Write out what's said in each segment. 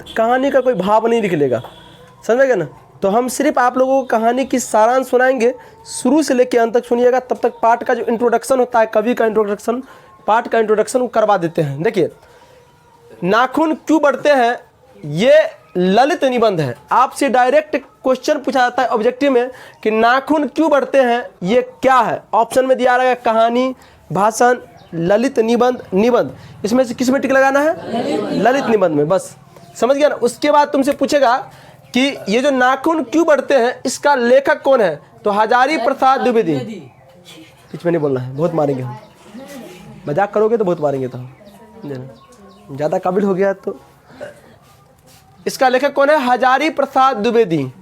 कहानी का कोई भाव नहीं लिख लेगा, समझ गए ना। तो हम सिर्फ आप लोगों को कहानी की सारांश सुनाएंगे, शुरू से लेकर अंत तक सुनिएगा। तब तक पाठ का जो इंट्रोडक्शन होता है, कवि का इंट्रोडक्शन, पाठ का इंट्रोडक्शन वो करवा देते हैं। देखिए, नाखून क्यों बढ़ते हैं, ये ललित निबंध है। आपसे डायरेक्ट क्वेश्चन पूछा जाता है ऑब्जेक्टिव में कि नाखून क्यों बढ़ते हैं, ये क्या है। ऑप्शन में दिया रहेगा कहानी, भाषण, ललित निबंध, निबंध। इसमें से किस में टिक लगाना है, ललित निबंध में, बस समझ गया ना। उसके बाद तुमसे पूछेगा कि ये जो नाखून क्यों बढ़ते हैं, इसका लेखक कौन है, तो हजारी प्रसाद द्विवेदी। बीच में नहीं बोलना है, बहुत मारेंगे हम, मजाक करोगे तो बहुत मारेंगे। तो हम ज़्यादा काबिल हो गया तो इसका लेखक कौन है, हजारी प्रसाद द्विवेदी।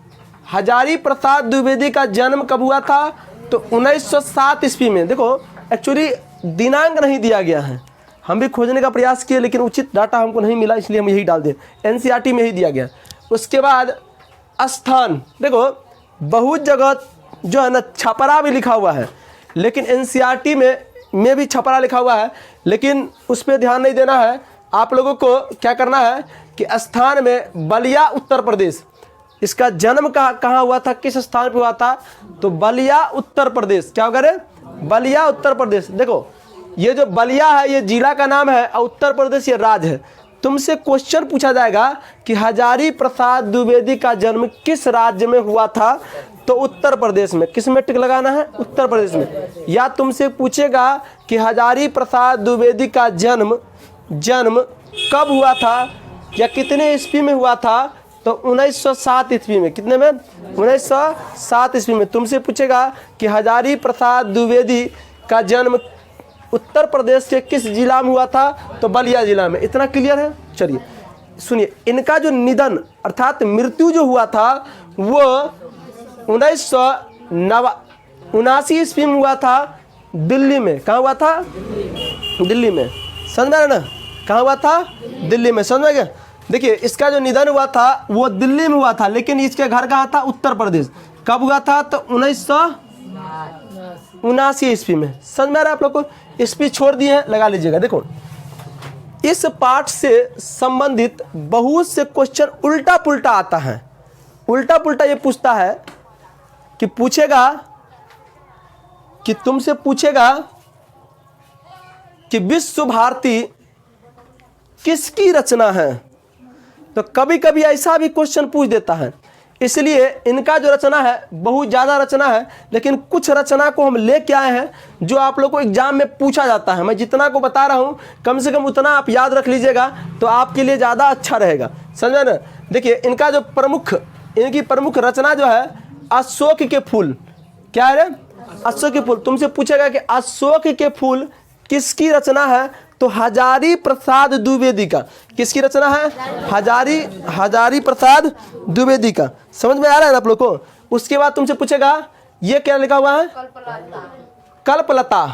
हजारी प्रसाद द्विवेदी का जन्म कब हुआ था, तो 1907 ईस्वी में। देखो एक्चुअली दिनांक नहीं दिया गया है, हम भी खोजने का प्रयास किए लेकिन उचित डाटा हमको नहीं मिला, इसलिए हम यही डाल दिए, एनसीईआरटी में ही दिया गया। उसके बाद स्थान, देखो बहुत जगह जो है ना छपरा भी लिखा हुआ है, लेकिन एनसीईआरटी में भी छपरा लिखा हुआ है, लेकिन उस पर ध्यान नहीं देना है। आप लोगों को क्या करना है कि स्थान में बलिया उत्तर प्रदेश, इसका जन्म कहाँ हुआ था, किस स्थान पे हुआ था, तो बलिया उत्तर प्रदेश। क्या होगा रे, बलिया उत्तर प्रदेश। देखो ये जो बलिया है ये जिला का नाम है और उत्तर प्रदेश ये राज्य है। तुमसे क्वेश्चन पूछा जाएगा कि हजारी प्रसाद द्विवेदी का जन्म किस राज्य में हुआ था, तो उत्तर प्रदेश में। किस में टिक लगाना है, उत्तर प्रदेश में। या तुमसे पूछेगा कि हजारी प्रसाद द्विवेदी का जन्म कब हुआ था या कितने ईस्वी में हुआ था, तो 1907 ईस्वी में। कितने में, 1907 ईस्वी में। तुमसे पूछेगा कि हजारी प्रसाद द्विवेदी का जन्म उत्तर प्रदेश के किस जिला में हुआ था, तो बलिया जिला में। इतना क्लियर है। चलिए सुनिए, इनका जो निधन अर्थात मृत्यु जो हुआ था वो 1979 ईस्वी में हुआ था, दिल्ली में। कहाँ हुआ था, दिल्ली में। समझ में आ रहा ना, कहाँ हुआ था, दिल्ली में। समझ में गया। देखिए इसका जो निधन हुआ था वो दिल्ली में हुआ था, लेकिन इसके घर कहाँ था, उत्तर प्रदेश। कब हुआ था, तो 1979 ईस्वी में। समझ में आ रहा है आप लोग को। ईस्वी छोड़ दिए हैं, लगा लीजिएगा। देखो इस पाठ से संबंधित बहुत से क्वेश्चन उल्टा पुल्टा आता है। उल्टा पुल्टा ये पूछता है कि पूछेगा कि तुमसे पूछेगा कि विश्व भारती किसकी रचना है, तो कभी कभी ऐसा भी क्वेश्चन पूछ देता है। इसलिए इनका जो रचना है बहुत ज़्यादा रचना है, लेकिन कुछ रचना को हम लेके आए हैं जो आप लोग को एग्जाम में पूछा जाता है। मैं जितना को बता रहा हूँ कम से कम उतना आप याद रख लीजिएगा तो आपके लिए ज़्यादा अच्छा रहेगा, समझे ना। देखिए इनका जो इनकी प्रमुख रचना जो है अशोक के फूल। क्या है रे, अशोक के फूल। तुमसे पूछेगा कि अशोक के फूल किसकी रचना है, तो हजारी प्रसाद द्विवेदी का। किसकी रचना है, हजारी प्रसाद द्विवेदी का। समझ में आ रहा है ना आप लोग को। उसके बाद तुमसे पूछेगा ये क्या लिखा हुआ है, कल्पलता।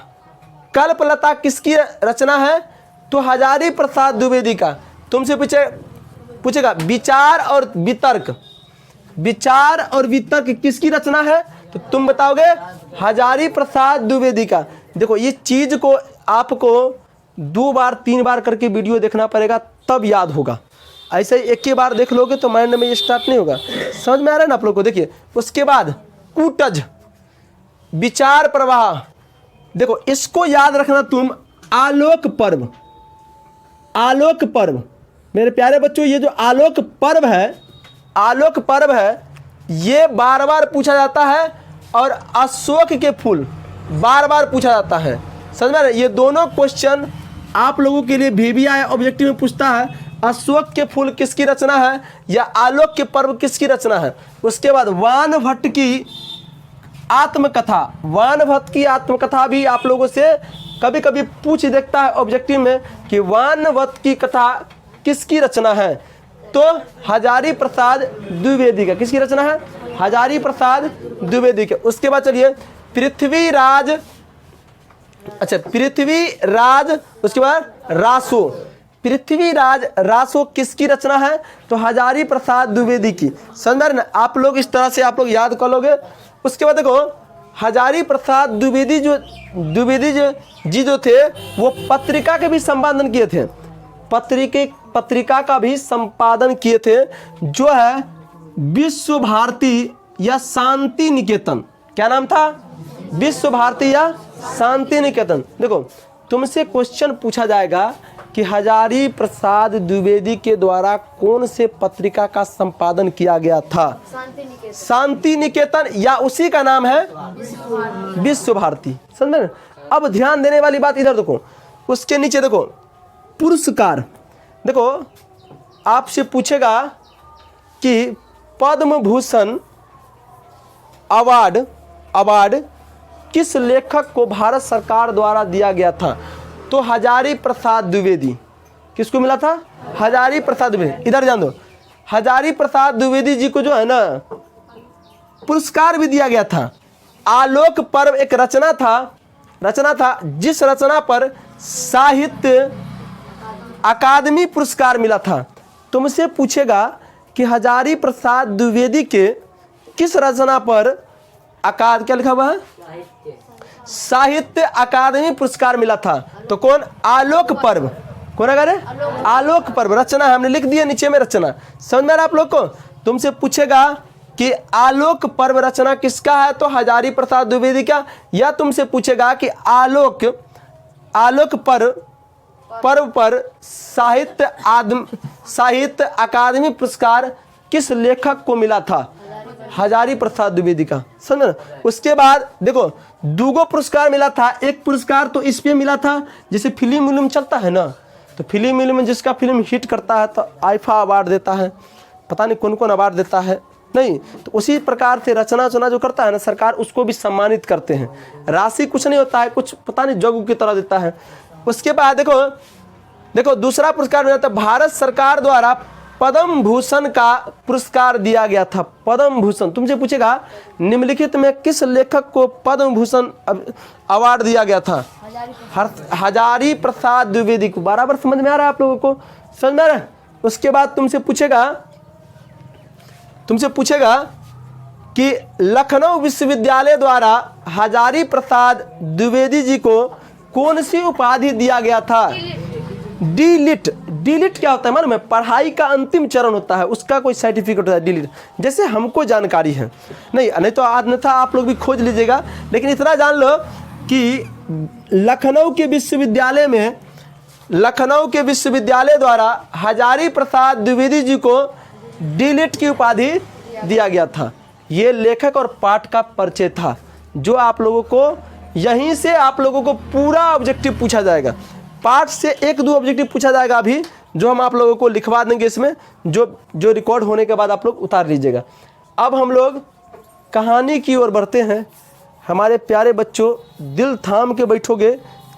कल्पलता किसकी रचना है, तो हजारी प्रसाद द्विवेदी का। तुमसे पूछेगा विचार और वितर्क। विचार और वितर्क किसकी रचना है, तो तुम बताओगे हजारी प्रसाद द्विवेदी का। देखो ये चीज को आपको 2 बार 3 बार करके वीडियो देखना पड़ेगा तब याद होगा। ऐसे ही एक ही बार देख लोगे तो माइंड में ये स्टार्ट नहीं होगा। समझ में आ रहा है ना आप लोग को। देखिए उसके बाद कूटज, विचार प्रवाह। देखो इसको याद रखना तुम। आलोक पर्व, आलोक पर्व मेरे प्यारे बच्चों, ये जो आलोक पर्व है ये बार बार पूछा जाता है, और अशोक के फूल बार बार पूछा जाता है। समझ में, ये दोनों क्वेश्चन आप लोगों के लिए VBI ऑब्जेक्टिव में पूछता है, अशोक के फूल किसकी रचना है या आलोक के पर्व किसकी रचना है। उसके बाद वान भट्ट की आत्मकथा। वान भट्ट की आत्मकथा भी आप लोगों से कभी कभी पूछ देखता है ऑब्जेक्टिव में कि वान भट्ट की कथा किसकी रचना है, तो हजारी प्रसाद द्विवेदी का। किसकी रचना है, हजारी प्रसाद द्विवेदी का। उसके बाद चलिए पृथ्वीराज, उसके बाद रासो। पृथ्वीराज रासो किसकी रचना है, तो हजारी प्रसाद द्विवेदी की। समझ में आप लोग, इस तरह से आप लोग याद कर लोगे। उसके बाद देखो हजारी प्रसाद द्विवेदी जी जो थे वो पत्रिका के भी संपादन किए थे। पत्रिका का भी संपादन किए थे, जो है विश्व भारती या शांति निकेतन। क्या नाम था? विश्व भारती या शांति निकेतन। देखो तुमसे क्वेश्चन पूछा जाएगा कि हजारी प्रसाद द्विवेदी के द्वारा कौन से पत्रिका का संपादन किया गया था? शांति निकेतन, या उसी का नाम है विश्व भारती। समझे? अब ध्यान देने वाली बात इधर देखो, उसके नीचे देखो पुरस्कार। देखो आपसे पूछेगा कि पद्म भूषण अवार्ड किस लेखक को भारत सरकार द्वारा दिया गया था? तो हजारी प्रसाद द्विवेदी। किसको मिला था? हजारी प्रसाद द्विवेदी। इधर जान दो, हजारी प्रसाद द्विवेदी जी को जो है ना पुरस्कार भी दिया गया था। आलोक पर्व एक रचना था जिस रचना पर साहित्य अकादमी पुरस्कार मिला था। तुमसे पूछेगा कि हजारी प्रसाद द्विवेदी के किस रचना पर क्या लिखा हुआ है? साहित्य अकादमी पुरस्कार मिला था। तो कौन? आलोक पर्व। कौन अगर है? आलोक पर्व रचना है, हमने लिख दिया नीचे में रचना। समझ में आ रहा आप लोग को? तुमसे पूछेगा कि आलोक पर्व रचना किसका है? तो हजारी प्रसाद द्विवेदी का। या तुमसे पूछेगा कि आलोक पर्व पर साहित्य अकादमी पुरस्कार किस लेखक को मिला था? हजारी प्रसाद द्विवेदी का। समझ? उसके बाद देखो दूगो पुरस्कार मिला था। एक पुरस्कार तो इस पे मिला था, जैसे फिल्म चलता है ना, तो फिल्म में जिसका फिल्म हिट करता है तो आईफा अवार्ड देता है, पता नहीं कौन कौन अवार्ड देता है नहीं। तो उसी प्रकार से रचना जो करता है ना सरकार, उसको भी सम्मानित करते हैं। राशि कुछ नहीं होता है, कुछ पता नहीं जग की तरह देता है। उसके बाद देखो दूसरा पुरस्कार मिला था, भारत सरकार द्वारा पद्म भूषण का पुरस्कार दिया गया था। पद्म भूषण। तुमसे पूछेगा निम्नलिखित में किस लेखक को पद्म भूषण अवार्ड दिया गया था? हजारी प्रसाद द्विवेदी को। बराबर समझ में आ रहा है आप लोगों को? समझ में आ रहा है? उसके बाद तुमसे पूछेगा कि लखनऊ विश्वविद्यालय द्वारा हजारी प्रसाद द्विवेदी जी को कौन सी उपाधि दिया गया था? डिलीट क्या होता है? मालूम है? पढ़ाई का अंतिम चरण होता है, उसका कोई सर्टिफिकेट होता है डिलीट। जैसे हमको जानकारी है नहीं तो अन्यथा आप लोग भी खोज लीजिएगा, लेकिन इतना जान लो कि लखनऊ के विश्वविद्यालय द्वारा हजारी प्रसाद द्विवेदी जी को डिलीट की उपाधि दिया गया था। ये लेखक और पाठ का परिचय था, जो आप लोगों को यहीं से आप लोगों को पूरा ऑब्जेक्टिव पूछा जाएगा। पार्ट से 1-2 ऑब्जेक्टिव पूछा जाएगा अभी, जो हम आप लोगों को लिखवा देंगे इसमें, जो रिकॉर्ड होने के बाद आप लोग उतार लीजिएगा। अब हम लोग कहानी की ओर बढ़ते हैं। हमारे प्यारे बच्चों, दिल थाम के बैठोगे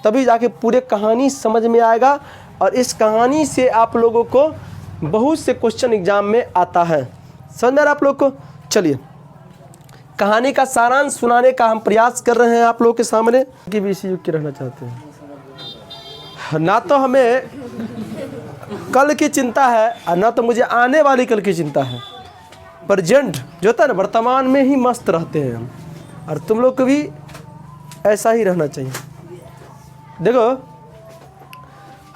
तभी जाके पूरे कहानी समझ में आएगा, और इस कहानी से आप लोगों को बहुत से क्वेश्चन एग्जाम में आता है। समझ में आप लोग को? चलिए कहानी का सारांश सुनाने का हम प्रयास कर रहे हैं आप लोगों के सामने। कि भी इसी युग के रहना चाहते हैं ना, तो हमें कल की चिंता है और ना तो मुझे आने वाली कल की चिंता है। प्रेजेंट जो होता है ना, वर्तमान में ही मस्त रहते हैं हम, और तुम लोग को भी ऐसा ही रहना चाहिए। देखो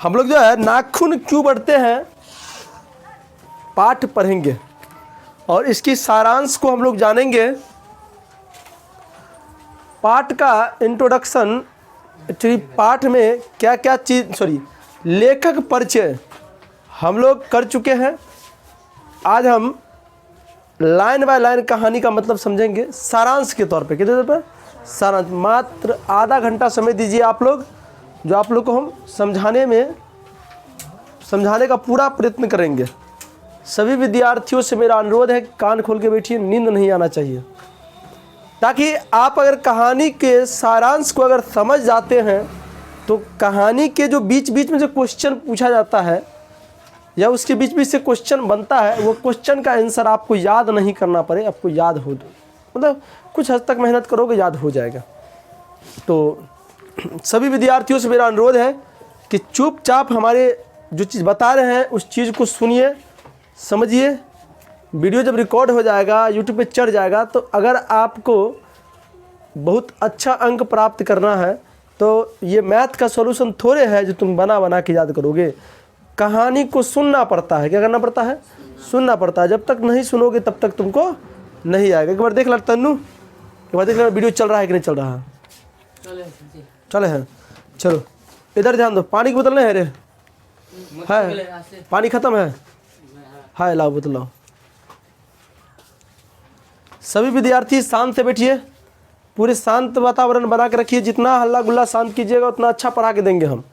हम लोग जो है नाखून क्यों बढ़ते हैं पाठ पढ़ेंगे, और इसकी सारांश को हम लोग जानेंगे। पाठ का इंट्रोडक्शन, एक्चुअली पाठ में क्या क्या चीज़ लेखक परिचय हम लोग कर चुके हैं। आज हम लाइन बाय लाइन कहानी का मतलब समझेंगे सारांश के तौर पे। कितने देर पर? सारांश। मात्र आधा घंटा समय दीजिए आप लोग, जो आप लोग को हम समझाने का पूरा प्रयत्न करेंगे। सभी विद्यार्थियों से मेरा अनुरोध है, कान खोल के बैठिए, नींद नहीं आना चाहिए, ताकि आप अगर कहानी के सारांश को अगर समझ जाते हैं तो कहानी के जो बीच बीच में जो क्वेश्चन पूछा जाता है या उसके बीच बीच से क्वेश्चन बनता है, वो क्वेश्चन का आंसर आपको याद नहीं करना पड़े, आपको याद हो, मतलब कुछ हद तक मेहनत करोगे याद हो जाएगा। तो सभी विद्यार्थियों से मेरा अनुरोध है कि चुपचाप हमारे जो चीज़ बता रहे हैं उस चीज़ को सुनिए, समझिए। वीडियो जब रिकॉर्ड हो जाएगा, यूट्यूब पे चढ़ जाएगा, तो अगर आपको बहुत अच्छा अंक प्राप्त करना है तो ये मैथ का सॉल्यूशन थोड़े है जो तुम बना बना के याद करोगे। कहानी को सुनना पड़ता है। क्या करना पड़ता है? सुनना पड़ता है। जब तक नहीं सुनोगे तब तक तुमको नहीं आएगा। एक बार देख ला तन्नू, एक बार देख ला वीडियो चल रहा है कि नहीं चल रहा है। चले हैं, चलो इधर ध्यान दो। पानी की बोतल नहीं है रे? है? पानी खत्म है? हाय लाओ बोतल लाओ। सभी विद्यार्थी शांत से बैठिए, पूरे शांत वातावरण बना के रखिए। जितना हल्ला गुल्ला शांत कीजिएगा उतना अच्छा पढ़ा के देंगे हम।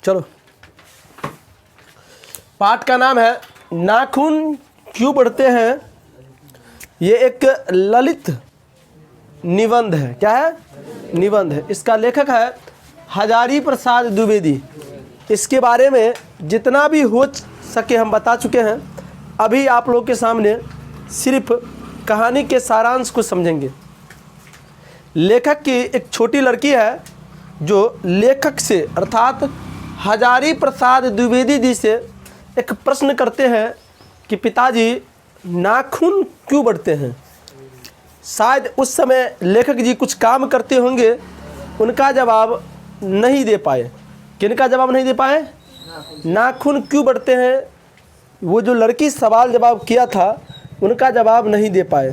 चलो, पाठ का नाम है नाखून क्यों बढ़ते हैं। ये एक ललित निबंध है। क्या है? निबंध है। इसका लेखक है हजारी प्रसाद द्विवेदी। इसके बारे में जितना भी हो सके हम बता चुके हैं। अभी आप लोग के सामने सिर्फ कहानी के सारांश को समझेंगे। लेखक की एक छोटी लड़की है जो लेखक से अर्थात हजारी प्रसाद द्विवेदी जी से एक प्रश्न करते हैं कि पिताजी नाखून क्यों बढ़ते हैं। शायद उस समय लेखक जी कुछ काम करते होंगे, उनका जवाब नहीं दे पाए। किनका जवाब नहीं दे पाए? नाखून क्यों बढ़ते हैं। वो जो लड़की सवाल जवाब किया था उनका जवाब नहीं दे पाए।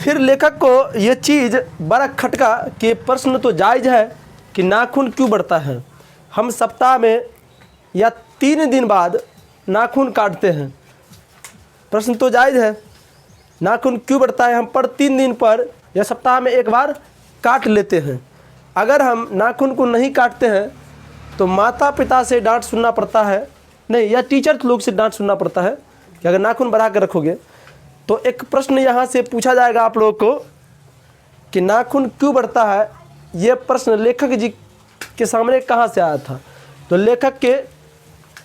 फिर लेखक को ये चीज़ बड़ा खटका कि प्रश्न तो जायज़ है कि नाखून क्यों बढ़ता है। हम सप्ताह में या 3 दिन बाद नाखून काटते हैं। प्रश्न तो जायज़ है, नाखून क्यों बढ़ता है। हम पर 3 दिन पर या सप्ताह में एक बार काट लेते हैं। अगर हम नाखून को नहीं काटते हैं तो माता पिता से डांट सुनना पड़ता है, नहीं या टीचर लोग से डांट सुनना पड़ता है कि अगर नाखून बढ़ा कर रखोगे। तो एक प्रश्न यहाँ से पूछा जाएगा आप लोगों को कि नाखून क्यों बढ़ता है। ये प्रश्न लेखक जी के सामने कहाँ से आया था। तो लेखक के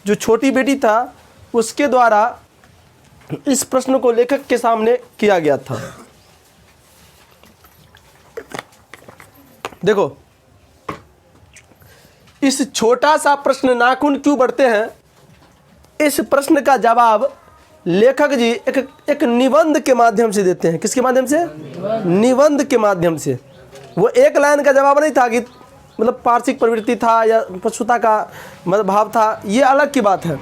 जो छोटी बेटी था उसके द्वारा इस प्रश्न को लेखक के सामने किया गया था। देखो, इस छोटा सा प्रश्न नाखून क्यों बढ़ते हैं, इस प्रश्न का जवाब लेखक जी एक निबंध के माध्यम से देते हैं। किसके माध्यम से? निबंध के माध्यम से। वो एक लाइन का जवाब नहीं था कि मतलब पार्श्विक प्रवृत्ति था या पशुता का मतलब भाव था, ये अलग की बात है।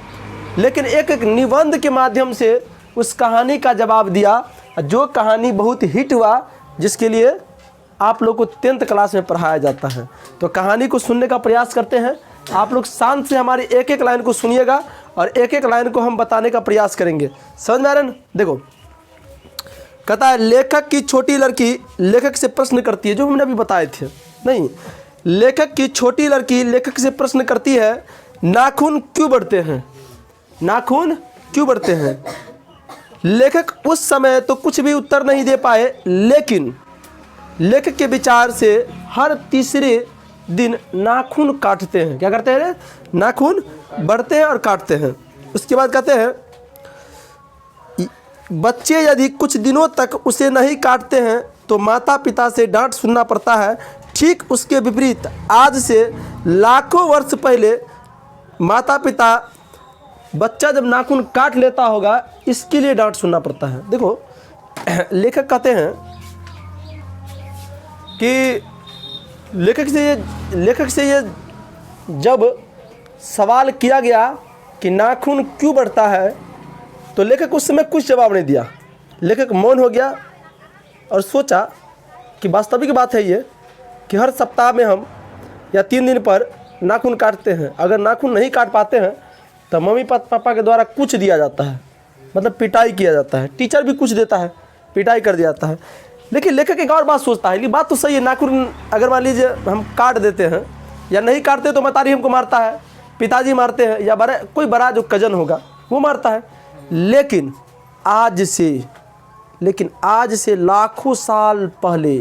लेकिन एक निबंध के माध्यम से उस कहानी का जवाब दिया, जो कहानी बहुत हिट हुआ, जिसके लिए आप लोग को 10th क्लास में पढ़ाया जाता है। तो कहानी को सुनने का प्रयास करते हैं। आप लोग शांत से हमारी एक एक लाइन को सुनिएगा और एक एक लाइन को हम बताने का प्रयास करेंगे। समझ में आ रहा है? देखो, कहता है लेखक की छोटी लड़की लेखक से प्रश्न करती है, जो हमने अभी बताए थे। नहीं, लेखक की छोटी लड़की लेखक से प्रश्न करती है नाखून क्यों बढ़ते हैं। नाखून क्यों बढ़ते हैं। लेखक उस समय तो कुछ भी उत्तर नहीं दे पाए, लेकिन लेखक के विचार से हर तीसरे दिन नाखून काटते हैं। क्या करते हैं? नाखून बढ़ते हैं और काटते हैं। उसके बाद कहते हैं बच्चे यदि कुछ दिनों तक उसे नहीं काटते हैं तो माता पिता से डांट सुनना पड़ता है। ठीक उसके विपरीत आज से लाखों वर्ष पहले माता पिता बच्चा जब नाखून काट लेता होगा इसके लिए डांट सुनना पड़ता है। देखो, लेखक कहते हैं कि लेखक से ये जब सवाल किया गया कि नाखून क्यों बढ़ता है तो लेखक उस समय कुछ जवाब नहीं दिया। लेखक मौन हो गया और सोचा कि वास्तविक बात है ये कि हर सप्ताह में हम या 3 दिन पर नाखून काटते हैं। अगर नाखून नहीं काट पाते हैं तो मम्मी पापा के द्वारा कुछ दिया जाता है, मतलब पिटाई किया जाता है। टीचर भी कुछ देता है, पिटाई कर दिया जाता है। लेकिन लेखक एक और बात सोचता है कि बात तो सही है, नाखून अगर मान लीजिए हम काट देते हैं या नहीं काटते तो मतारी हमको मारता है, पिताजी मारते हैं, या कोई बड़ा जो कजन होगा वो मारता है। लेकिन आज से लाखों साल पहले,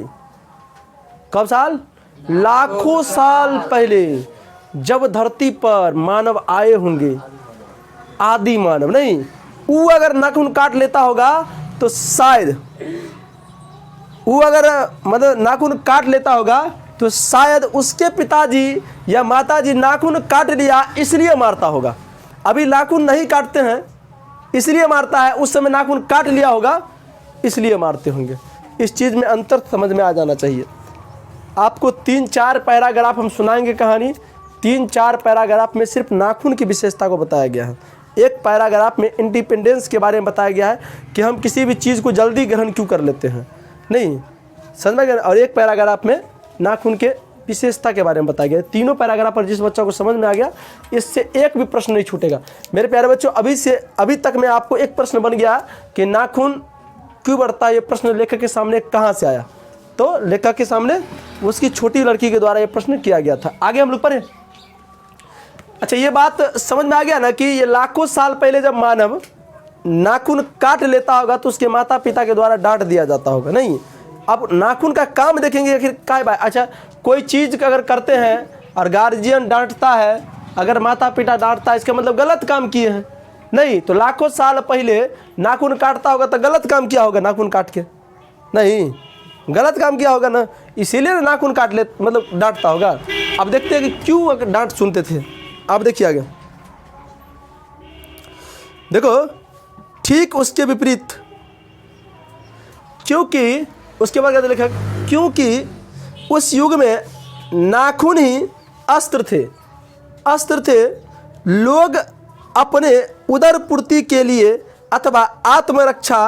कब साल? लाखों साल पहले जब धरती पर मानव आए होंगे, आदि मानव नहीं, वो अगर नाखून काट लेता होगा तो शायद वो अगर मतलब नाखून काट लेता होगा तो शायद उसके पिताजी या माताजी नाखून काट लिया इसलिए मारता होगा। अभी नाखून नहीं काटते हैं इसलिए मारता है, उस समय नाखून काट लिया होगा इसलिए मारते होंगे। इस चीज़ में अंतर समझ में आ जाना चाहिए। आपको 3-4 पैराग्राफ हम सुनाएंगे कहानी। 3-4 पैराग्राफ में सिर्फ नाखून की विशेषता को बताया गया है। एक पैराग्राफ में इंडिपेंडेंस के बारे में बताया गया है कि हम किसी भी चीज़ को जल्दी ग्रहण क्यों कर लेते हैं, नहीं समझ में गया। और एक पैराग्राफ में नाखून के विशेषता के बारे में बताया गया। तीनों पैराग्राफ पर जिस बच्चा को समझ में आ गया, इससे एक भी प्रश्न नहीं छूटेगा। मेरे प्यारे बच्चों, अभी तक में आपको एक प्रश्न बन गया कि नाखून क्यों बढ़ता है। ये प्रश्न लेखक के सामने कहाँ से आया? तो लेखक के सामने उसकी छोटी लड़की के द्वारा ये प्रश्न किया गया था। आगे हम लोग पढ़े। अच्छा, ये बात समझ में आ गया ना कि ये लाखों साल पहले जब मानव नाखून काट लेता होगा तो उसके माता पिता के द्वारा डांट दिया जाता होगा, नहीं। अब नाखून का काम देखेंगे आखिर क्या बात। अच्छा, कोई चीज़ अगर करते हैं और गार्जियन डांटता है, अगर माता पिता डांटता है, इसका मतलब गलत काम किए हैं, नहीं। तो लाखों साल पहले नाखून काटता होगा तो गलत काम किया होगा, नाखून काट के नहीं, गलत काम किया होगा ना, इसीलिए नाखून काट ले मतलब डांटता होगा। अब देखते हैं कि क्यों डांट सुनते थे। आप देखिए आगे, देखो ठीक उसके विपरीत, क्योंकि उसके बाद कहते लेखक, क्योंकि उस युग में नाखून ही अस्त्र थे। लोग अपने उदर पूर्ति के लिए अथवा आत्मरक्षा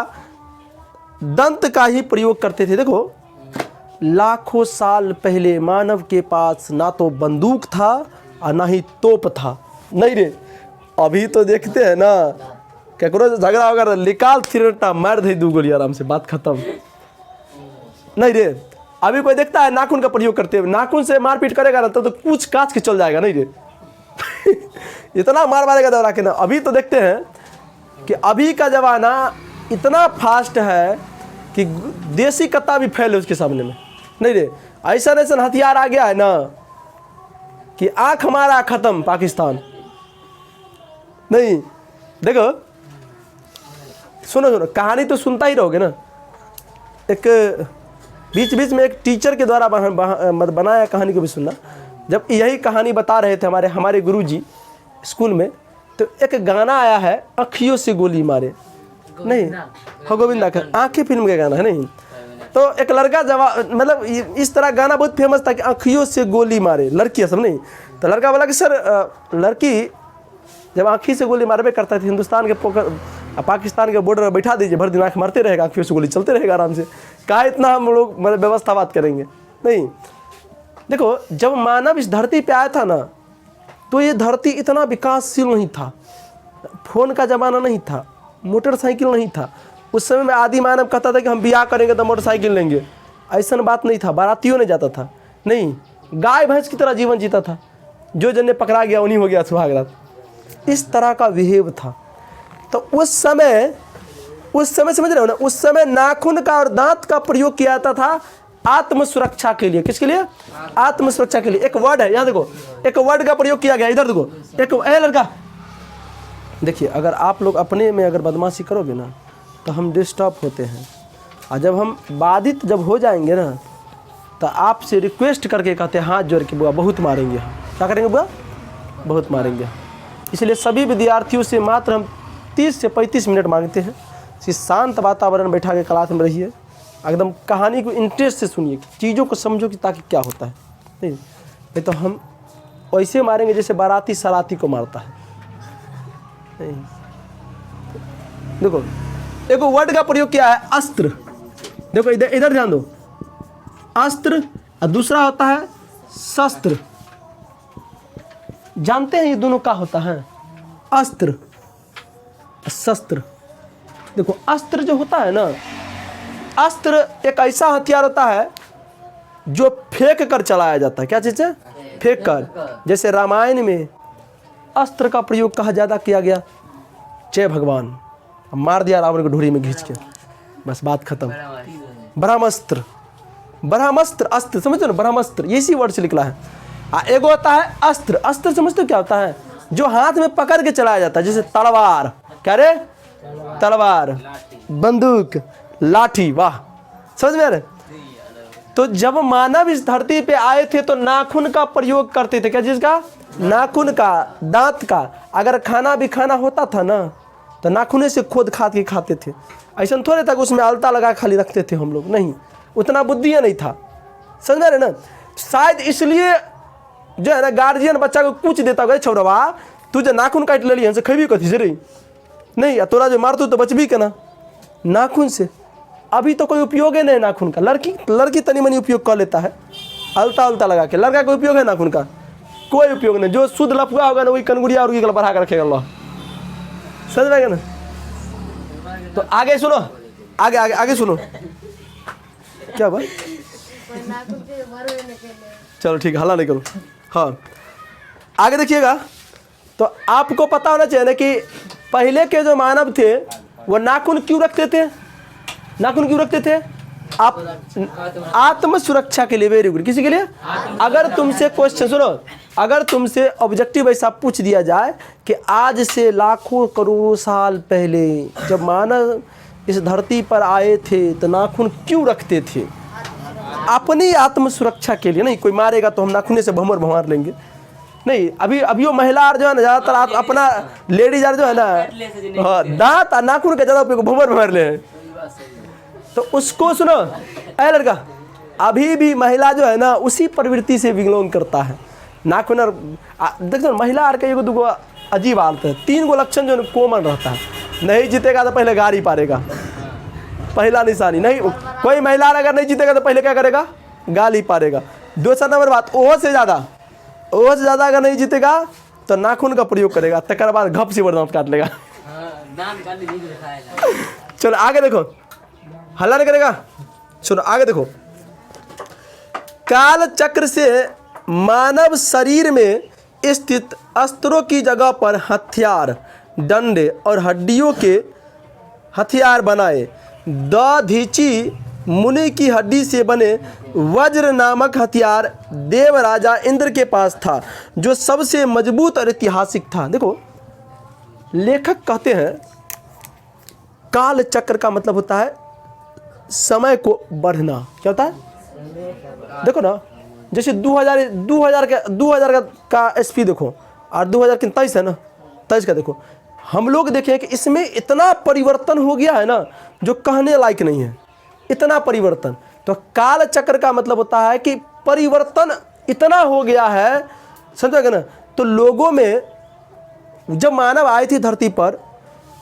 दंत का ही प्रयोग करते थे। देखो, लाखों साल पहले मानव के पास ना तो बंदूक था और ना ही तोप था, नहीं रे। अभी तो देखते हैं ना, केकरो झगड़ा होगा निकाल थिरटा मार दे 2 गोली, आराम से बात खत्म, नहीं रे। अभी कोई देखता है नाखून का प्रयोग करते हुए, नाखून से मारपीट करेगा ना तो कुछ काच के चल जाएगा, नहीं रे। इतना मार मारेगा दौड़ा के ना। अभी तो देखते हैं कि अभी का जमाना इतना फास्ट है कि देसी कत्ता भी फैले उसके सामने में, नहीं रे। ऐसा हथियार आ गया है ना कि आंख हमारा खत्म पाकिस्तान, नहीं। देखो, सुनो कहानी तो सुनता ही रहोगे ना। एक बीच में एक टीचर के द्वारा बनाया कहानी को भी सुनना। जब यही कहानी बता रहे थे हमारे गुरुजी स्कूल में, तो एक गाना आया है, अखियों से गोली मारे, नहीं, हाँ गोविंदा का आंखें फिल्म का गाना है, नहीं। तो एक लड़का मतलब इस तरह गाना बहुत फेमस था कि आँखियों से गोली मारे, लड़कियाँ सब, नहीं। तो लड़का बोला कि सर लड़की जब आँखी से गोली मारबे करता है, हिंदुस्तान के पाकिस्तान के बॉर्डर पर बैठा दीजिए, भर दिन आँख मारते रहेगा, आँखियों से गोली चलते रहेगा आराम से, कहाँ इतना हम लोग मतलब व्यवस्था बात करेंगे, नहीं। देखो, जब मानव इस धरती पे आया था ना, तो ये धरती इतना विकासशील नहीं था, फ़ोन का ज़माना नहीं था, मोटरसाइकिल नहीं था। उस समय में आदि मानव कहता था कि हम ब्याह करेंगे तो मोटरसाइकिल लेंगे, ऐसा बात नहीं था। बारातियों ने जाता था, नहीं, गाय भैंस की तरह जीवन जीता था, जो जन्ने पकड़ा गया उन्हीं हो गया सुहागरात, इस तरह का बिहेव था। तो उस समय समझ रहे हो ना, उस समय नाखून का और दांत का प्रयोग किया जाता था आत्म सुरक्षा के लिए। किसके लिए? आत्म सुरक्षा के लिए। एक वर्ड है, यहाँ देखो, एक वर्ड का प्रयोग किया गया, इधर देखो, एक लड़का देखिए, अगर आप लोग अपने में अगर बदमाशी करोगे ना तो हम डिस्टर्ब होते हैं, और जब हम बाधित जब हो जाएंगे ना तो आपसे रिक्वेस्ट करके कहते हैं हाथ जोड़ के, बुआ बहुत मारेंगे हम। क्या करेंगे बुआ? बहुत मारेंगे। इसलिए सभी विद्यार्थियों से मात्र हम 30 से 35 मिनट मांगते हैं कि शांत वातावरण बैठा के क्लास में रहिए, एकदम कहानी को इंटरेस्ट से सुनिए, चीज़ों को समझो कि ताकि क्या होता है, नहीं तो हम वैसे मारेंगे जैसे बाराती सराती को मारता है, नहीं। देखो, एक वर्ड का प्रयोग किया है, अस्त्र। देखो इधर ध्यान दो, अस्त्र, और दूसरा होता है शस्त्र। जानते हैं ये दोनों क्या होता है? अस्त्र, शस्त्र। देखो, अस्त्र जो होता है ना, अस्त्र एक ऐसा हथियार होता है जो फेंक कर चलाया जाता है। क्या चीज़ है? फेंक कर। जैसे रामायण में अस्त्र का प्रयोग कहाँ ज़्यादा किया गया? जय भगवान, मार दिया रावण को ढोरी में घींच के, बस बात खत्म। ब्रह्मास्त्र, ब्रह्मास्त्र, अस्त्र समझते हो ना, ब्रह्मास्त्र इसी वर्ड से निकला है। एगो होता है अस्त्र। अस्त्र समझते हो क्या होता है? जो हाथ में पकड़ के चलाया जाता है, जैसे तलवार। क्या रे? तलवार, बंदूक, लाठी। वाह, समझ में आ रहा है? तो जब मानव इस धरती पे आए थे तो नाखून का प्रयोग करते थे। क्या चीज का? नाखून का, दांत का। अगर खाना भी खाना होता था ना तो नाखूने से खोद खाद के खाते थे। ऐसा थोड़े था कि उसमें आलता लगा खाली रखते थे हम लोग, नहीं, उतना बुद्धि नहीं था। समझ में आ रहा है ना। शायद इसलिए जो है ना गार्जियन बच्चा को कुछ देता होगा, छोड़वा तुझे नाखून काट ले लिया खैबी कथी से रही नहीं, तोरा जो मारतू तो बचबी के ना नाखून से। अभी तो कोई उपयोग है नहीं नाखून का। लड़की तनी मनी उपयोग कर लेता है, अलता उल्टा लगा के। लड़का का उपयोग है नाखून का? कोई उपयोग नहीं। जो शुद्ध लफुआ होगा ना वही कनगुड़िया और गला बढ़ा कर रखेगा अल्लाह, समझ में ना। तो आगे सुनो, आगे आगे आगे सुनो क्या बात। चलो ठीक है, हल्ला नहीं करो। हाँ आगे देखिएगा। तो आपको पता होना चाहिए ना कि पहले के जो मानव थे वो नाखून क्यों रखते थे? नाखून क्यों रखते थे? आप आत्म सुरक्षा के लिए। Very good. किसी के लिए? अगर तुमसे क्वेश्चन सुनो, अगर तुमसे ऑब्जेक्टिव ऐसा पूछ दिया जाए कि आज से लाखों करोड़ों साल पहले जब मानव इस धरती पर आए थे तो नाखून क्यों रखते थे? अपनी आत्म सुरक्षा के लिए। नहीं कोई मारेगा तो हम नाखूने से भंवर लेंगे नहीं। अभी वो महिला जो है ना ज़्यादातर अपना लेडीज जो है ना दांत नाखून का ज़्यादा उपयोग भंवर ले। तो उसको सुनो, ऐ लड़का, अभी भी महिला जो है ना उसी प्रवृत्ति से बिलोंग करता है। नाखून देखो महिला आर के एगो दूगो अजीब हालत है। 3 गो लक्षण जो कॉमन रहता है। नहीं जीतेगा तो पहले गाड़ी पारेगा, पहला निशानी। नहीं कोई महिला अगर नहीं जीतेगा तो पहले क्या करेगा? गाली पारेगा। दूसरा नंबर बात, ओहो से ज़्यादा अगर नहीं जीतेगा तो नाखून का प्रयोग करेगा, तकर बाद घप से बर्दाश्त काट लेगा। चलो आगे देखो, हल्ला नहीं करेगा। सुनो आगे देखो। काल चक्र से मानव शरीर में स्थित अस्त्रों की जगह पर हथियार, डंडे और हड्डियों के हथियार बनाए। दधीची मुनि की हड्डी से बने वज्र नामक हथियार देव राजा इंद्र के पास था, जो सबसे मजबूत और ऐतिहासिक था। देखो लेखक कहते हैं काल चक्र का मतलब होता है समय को बढ़ना। क्या होता है? देखो ना, जैसे 2000 का स्पीड देखो और 2023 है ना, 23 का देखो। हम लोग देखें कि इसमें इतना परिवर्तन हो गया है ना जो कहने लायक नहीं है, इतना परिवर्तन। तो काल चक्र का मतलब होता है कि परिवर्तन इतना हो गया है, समझोगे ना। तो लोगों में जब मानव आए थे धरती पर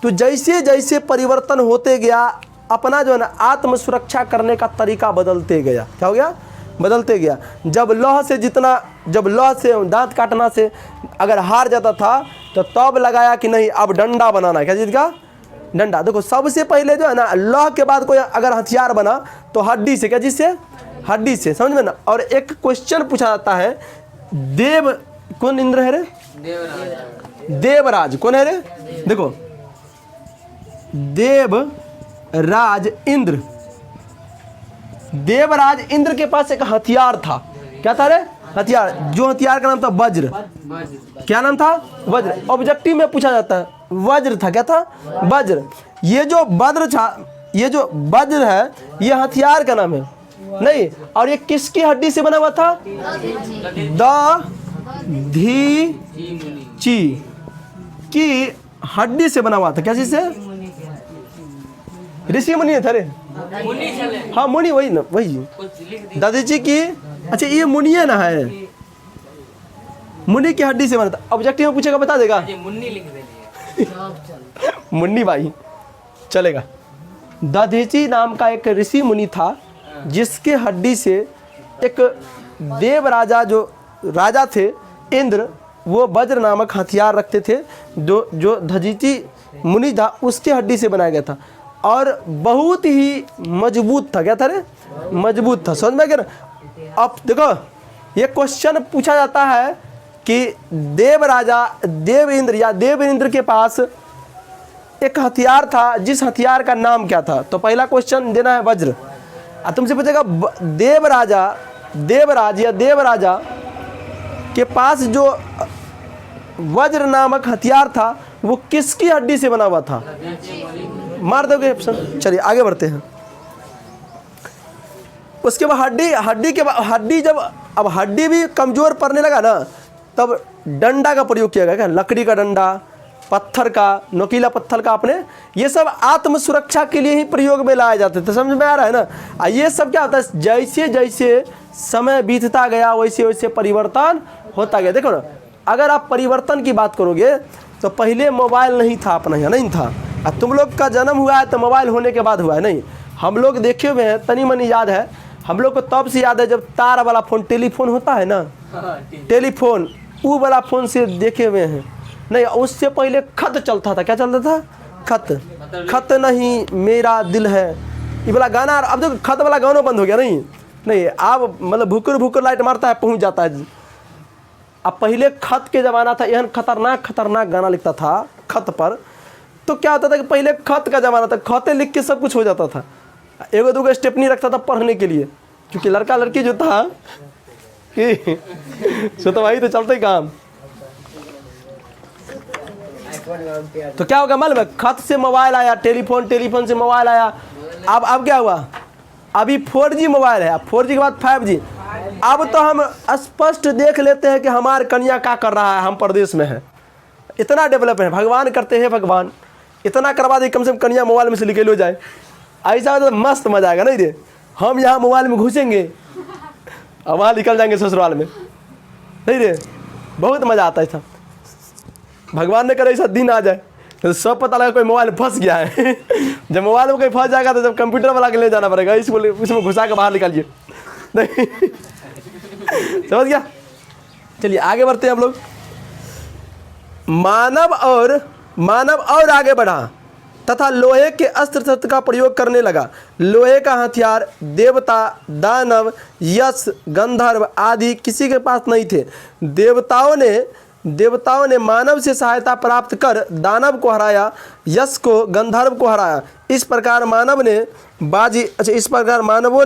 तो जैसे जैसे परिवर्तन होते गया, अपना जो है ना आत्म सुरक्षा करने का तरीका बदलते गया। क्या हो गया? बदलते गया। जब लौह से दांत काटना से अगर हार जाता था तो तब लगाया कि नहीं अब डंडा बनाना है। क्या चीज़ का? डंडा। देखो सबसे पहले जो है ना लौह के बाद कोई अगर हथियार बना तो हड्डी से। क्या चीज़ से? हड्डी से, समझ में ना। और एक क्वेश्चन पूछा जाता है, देव कौन इंद्र है रे? देवराज कौन है रे? देखो देवराज इंद्र, देवराज इंद्र के पास एक हथियार था। क्या था रे? हथियार। जो हथियार का नाम था वज्र। क्या नाम था? वज्र। ऑब्जेक्टिव में पूछा जाता है, वज्र था। क्या था? वज्र। ये जो वज्र है ये हथियार का नाम है नहीं। और ये किसकी हड्डी से बना हुआ था? दधीची की हड्डी से बना हुआ था। क्या चीज से? ऋषि मुनि थे रे। हाँ मुनि, वही ना, वही दधीची की। अच्छा ये मुनि है ना, है मुनि की हड्डी से बना था। ऑब्जेक्टिव में पूछेगा बता देगा। मुन्नी लिख देंगे मुन्नी भाई चलेगा। दधीची नाम का एक ऋषि मुनि था जिसके हड्डी से एक देव राजा, जो राजा थे इंद्र, वो वज्र नामक हथियार रखते थे। जो दधीची मुनि था उसके हड्डी से बनाया गया था और बहुत ही मजबूत था। क्या था रे? मजबूत था। समझ में गया ना। अब देखो ये क्वेश्चन पूछा जाता है कि देव इंद्र या देव इंद्र के पास एक हथियार था, जिस हथियार का नाम क्या था? तो पहला क्वेश्चन देना है वज्र। तुमसे पूछेगा देवराज या देवराजा के पास जो वज्र नामक हथियार था वो किसकी हड्डी से बना हुआ था? मार दोगे ऑप्शन। चलिए आगे बढ़ते हैं। उसके बाद हड्डी जब अब हड्डी भी कमजोर पड़ने लगा ना, तब डंडा का प्रयोग किया गया। क्या? लकड़ी का डंडा, पत्थर का, नोकीला पत्थर का अपने, ये सब आत्म सुरक्षा के लिए ही प्रयोग में लाए जाते थे। समझ में आ रहा है ना। ये सब क्या होता है, जैसे जैसे समय बीतता गया वैसे वैसे परिवर्तन होता गया। देखो ना, अगर आप परिवर्तन की बात करोगे तो पहले मोबाइल नहीं था, अपना यहाँ नहीं था। अब तुम लोग का जन्म हुआ है तो मोबाइल होने के बाद हुआ है, नहीं। हम लोग देखे हुए हैं, तनी मनी याद है हम लोग को, तब से याद है जब तार वाला फ़ोन, टेलीफोन होता है ना, टेलीफोन, वो वाला फ़ोन से देखे हुए हैं। नहीं, उससे पहले खत चलता था। क्या चलता था? खत। खत नहीं मेरा दिल है, ये वाला गाना। अब देखो खत वाला गाना बंद हो गया। नहीं अब मतलब भुकुर भुकुर लाइट मारता है, पहुंच जाता है। अब पहले खत के ज़माना था, यह खतरनाक गाना लिखता था खत पर। तो क्या होता था कि पहले खत का ज़माना था, खतें लिख के सब कुछ हो जाता था। एगो दूगो स्टेपनी रखता था पढ़ने के लिए, क्योंकि लड़का लड़की जो था कि सो तो वही तो चलते ही काम। तो क्या होगा मालूम है, खत से मोबाइल आया, टेलीफोन से मोबाइल आया। अब क्या हुआ, अभी 4G मोबाइल है, 4G के बाद 5G। अब तो हम स्पष्ट देख लेते हैं कि हमारे कन्या क्या कर रहा है, हम प्रदेश में हैं। इतना डेवलप है, भगवान करते हैं, भगवान इतना करवा दे कम से कम कन्या मोबाइल में से निकल हो जाए। ऐसा तो मस्त मजा आएगा, नहीं रे। हम यहाँ मोबाइल में घुसेंगे और वहाँ निकल जाएंगे ससुराल में, नहीं रे। बहुत मज़ा आता है था। भगवान ने करे ऐसा दिन आ जाए तो सब पता लगा कोई मोबाइल फंस गया है। जब मोबाइल में कोई फंस जाएगा तो जब कंप्यूटर वाला के ले जाना पड़ेगा, इसमें घुसा के बाहर निकालिए। नहीं समझ गया। चलिए आगे बढ़ते हैं हम लोग। मानव और आगे बढ़ा तथा लोहे के अस्त्र शस्त्र का प्रयोग करने लगा। लोहे का हथियार देवता, दानव, यक्ष, गंधर्व आदि किसी के पास नहीं थे। देवताओं ने मानव से सहायता प्राप्त कर दानव को हराया, यक्ष को, गंधर्व को हराया। इस प्रकार मानवों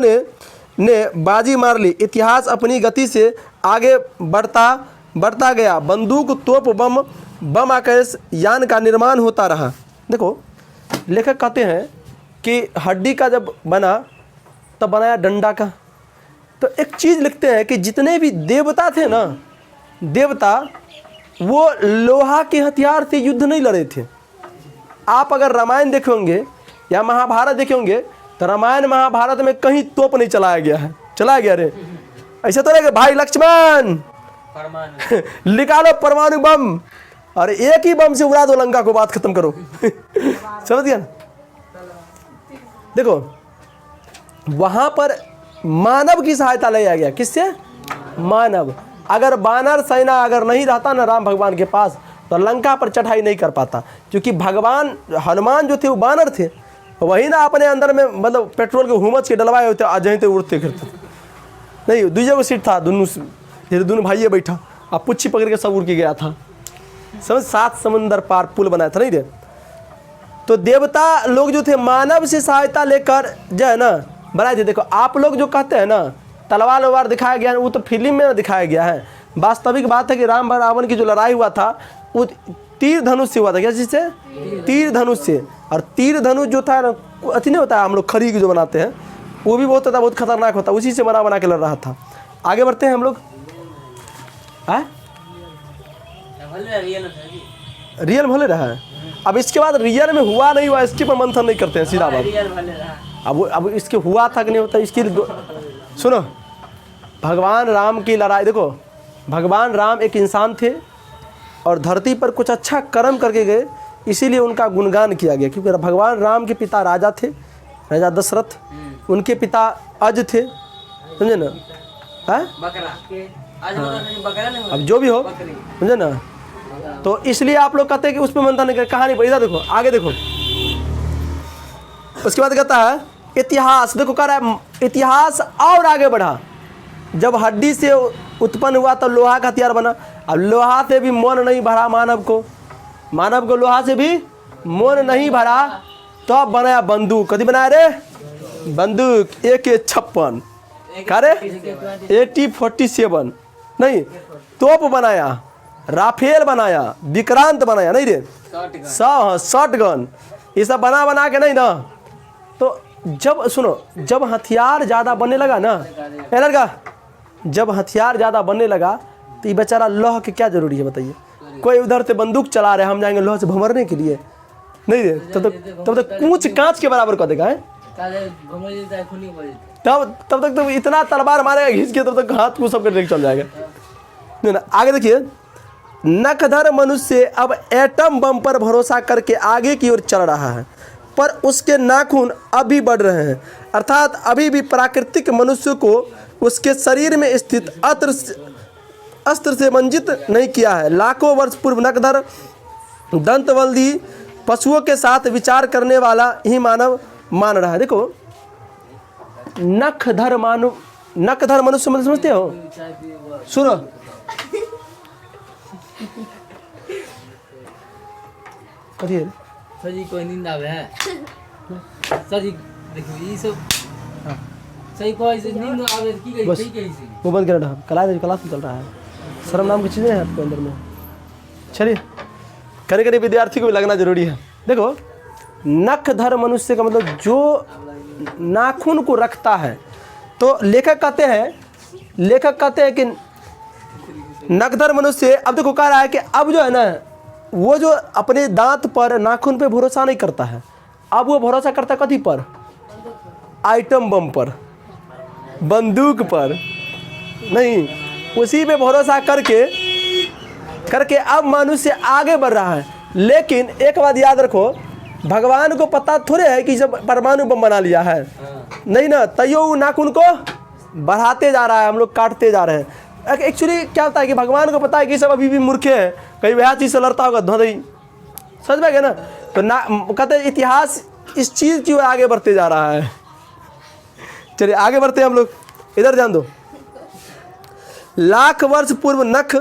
ने बाजी मार ली। इतिहास अपनी गति से आगे बढ़ता गया। बंदूक, तोप, बम आकाश यान का निर्माण होता रहा। देखो लेखक कहते हैं कि हड्डी का जब बना तब बनाया डंडा का। तो एक चीज़ लिखते हैं कि जितने भी देवता थे ना, देवता वो लोहा के हथियार से युद्ध नहीं लड़े थे। आप अगर रामायण देखे होंगे या महाभारत देखे होंगे तो रामायण महाभारत में कहीं तोप नहीं चलाया गया है। चलाया गया रे ऐसा तो नहीं कि भाई लक्ष्मण निकालो परमाणु बम और एक ही बम से उड़ा दो लंका को, बात खत्म करो। समझ गया ना। देखो वहां पर मानव की सहायता लिया गया। किससे? मानव। अगर बानर सेना अगर नहीं रहता ना राम भगवान के पास तो लंका पर चढ़ाई नहीं कर पाता, क्योंकि भगवान हनुमान जो थे वो बानर थे। वही ना अपने अंदर में मतलब पेट्रोल के हुमच के डलवाए होते, आज जहीं उड़ते फिरते। नहीं दूसरे को सीट था, दोनों भाइये बैठा, अब पुच्छी पकड़ के सब उड़ के गया था। समझ, 7 समुंदर पार पुल बनाया था, नहीं रे। तो देवता लोग जो थे मानव से सहायता लेकर जो है ना बनाए थे। देखो आप लोग जो कहते हैं ना तलवार वलवार दिखाया गया है, वो तो फिल्म में दिखाया गया है। वास्तविक बात है कि राम रावण की जो लड़ाई हुआ था वो तीर धनुष से हुआ था। क्या चीज़ से? तीर धनुष से। और तीर धनुष जो था अति नहीं होता है, हम लोग खरी की जो बनाते हैं वो भी बहुत होता, बहुत खतरनाक होता, उसी से बना के लड़ रहा था। आगे बढ़ते हैं हम लोग। रियल भले रहा है। अब इसके बाद रियल में हुआ नहीं हुआ इसके पर मंथन नहीं करते हैं, सीधा बात। अब इसके हुआ था कि नहीं होता इसकी सुनो। भगवान राम की लड़ाई देखो, भगवान राम एक इंसान थे और धरती पर कुछ अच्छा कर्म करके गए, इसीलिए उनका गुणगान किया गया। क्योंकि भगवान राम के पिता राजा थे, राजा दशरथ, उनके पिता अज थे, समझे ना। अब जो भी हो समझे ना। तो इसलिए आप लोग कहते हैं कि उस पर मंथन नहीं कर। कहानी पर इधर देखो, आगे देखो। उसके बाद कहता है इतिहास। देखो कह रहा है इतिहास और आगे बढ़ा। जब हड्डी से उत्पन्न हुआ तो लोहा का हथियार बना। अब लोहा से भी मन नहीं भरा मानव को लोहा से भी मन नहीं भरा तो अब बनाया बंदूक। कभी बनाया रे बंदूक AK-56 का रे AK-47 नहीं, तोप बनाया, राफेल बनाया, विक्रांत बनाया, नहीं रे, शॉट गन, ये सब बना के नहीं ना। तो जब सुनो, जब हथियार ज़्यादा बनने लगा ना लड़का, जब हथियार ज़्यादा बनने लगा तो ये बेचारा लौह की क्या ज़रूरी है बताइए। कोई उधर से बंदूक चला रहे, हम जाएंगे लोहा से भंवरने के लिए? नहीं दे, तब तक कूच कांच के बराबर कर देगा है। तब तक तो इतना तलवार मारेगा घिस के, तब तक हाथ को सबके लेके चल जाएगा। नहीं ना, आगे देखिए, नखधर मनुष्य अब एटम बम पर भरोसा करके आगे की ओर चल रहा है, पर उसके नाखून अभी बढ़ रहे हैं, अर्थात अभी भी प्राकृतिक मनुष्य को उसके शरीर में स्थित अस्त्र से वंचित नहीं किया है। लाखों वर्ष पूर्व नखधर दंतवल्दी पशुओं के साथ विचार करने वाला ही मानव मान रहा है। देखो, नखधर मनुष्य मतलब समझते हो? सुनो, सर जी कोई नींद आवे है सर जी, देखो ये सब सही कोई से नींद आवे की गई बस सही कही से वो बंद कर रहा, क्लास में चल रहा है, शर्म नाम की चीज़ें हैं आपके अंदर में। चलिए, कभी विद्यार्थी को भी लगना जरूरी है। देखो, नखधर मनुष्य का मतलब जो नाखून को रखता है। तो लेखक कहते हैं कि नखधर मनुष्य, अब देखो कह रहा है कि अब जो है ना, वो जो अपने दांत पर नाखून पे भरोसा नहीं करता है, अब वो भरोसा करता है कथी पर? आइटम बम पर, बंदूक पर नहीं, उसी पे भरोसा करके अब मनुष्य आगे बढ़ रहा है। लेकिन एक बात याद रखो, भगवान को पता थोड़े है कि जब परमाणु बम बना लिया है, नहीं ना, तैयो नाखून को बढ़ाते जा रहा है, हम लोग काटते जा रहे हैं। एक्चुअली क्या होता है कि भगवान को पता है कि सब अभी भी मूर्खे हैं, कहीं वह चीज़ से लड़ता होगा धोई, समझ में गया ना? तो ना कहते हैं इतिहास इस चीज़ की ओर आगे बढ़ते जा रहा है। चलिए आगे बढ़ते हैं हम लोग, इधर ध्यान दो। लाख वर्ष पूर्व नख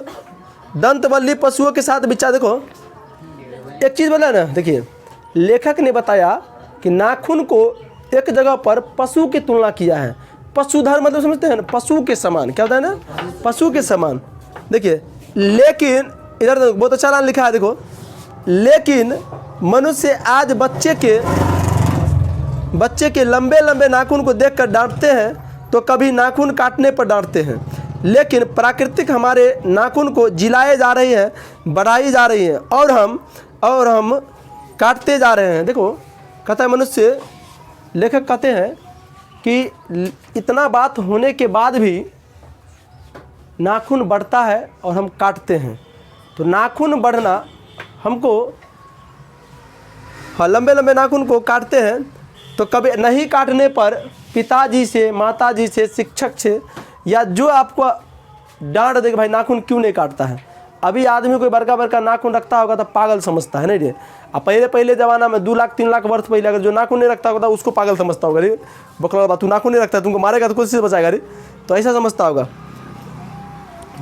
दंतवल्ली पशुओं के साथ विचार, देखो एक चीज़ बोला ना, देखिए लेखक ने बताया कि नाखून को एक जगह पर पशु की तुलना किया है। पशुधर मतलब समझते हैं ना, पशु के समान, क्या होता है ना, पशु के समान। देखिए, लेकिन इधर बहुत अच्छा नाम लिखा है, देखो, लेकिन मनुष्य आज बच्चे के लंबे लंबे नाखून को देखकर डांटते हैं, तो कभी नाखून काटने पर डांटते हैं। लेकिन प्राकृतिक हमारे नाखून को जिलाए जा रही है, बढ़ाई जा रही है, और हम काटते जा रहे हैं। देखो, कहता है मनुष्य, लेखक कहते हैं कि इतना बात होने के बाद भी नाखून बढ़ता है और हम काटते हैं। तो नाखून बढ़ना हमको, हाँ, लंबे लंबे नाखून को काटते हैं, तो कभी नहीं काटने पर पिताजी से, माताजी से, शिक्षक से, या जो आपको डांट दे कि भाई नाखून क्यों नहीं काटता है। अभी आदमी कोई बड़का नाखून रखता होगा तो पागल समझता है, नहीं रे। अब पहले ज़माना में 2 लाख 3 लाख वर्ष पहले अगर जो नाखून नहीं रखता होगा तो उसको पागल समझता होगा, रे बकरा बात, तू नाखून नहीं रखता, तुमको मारेगा तो कोशिश बचाएगा रे, तो ऐसा समझता होगा,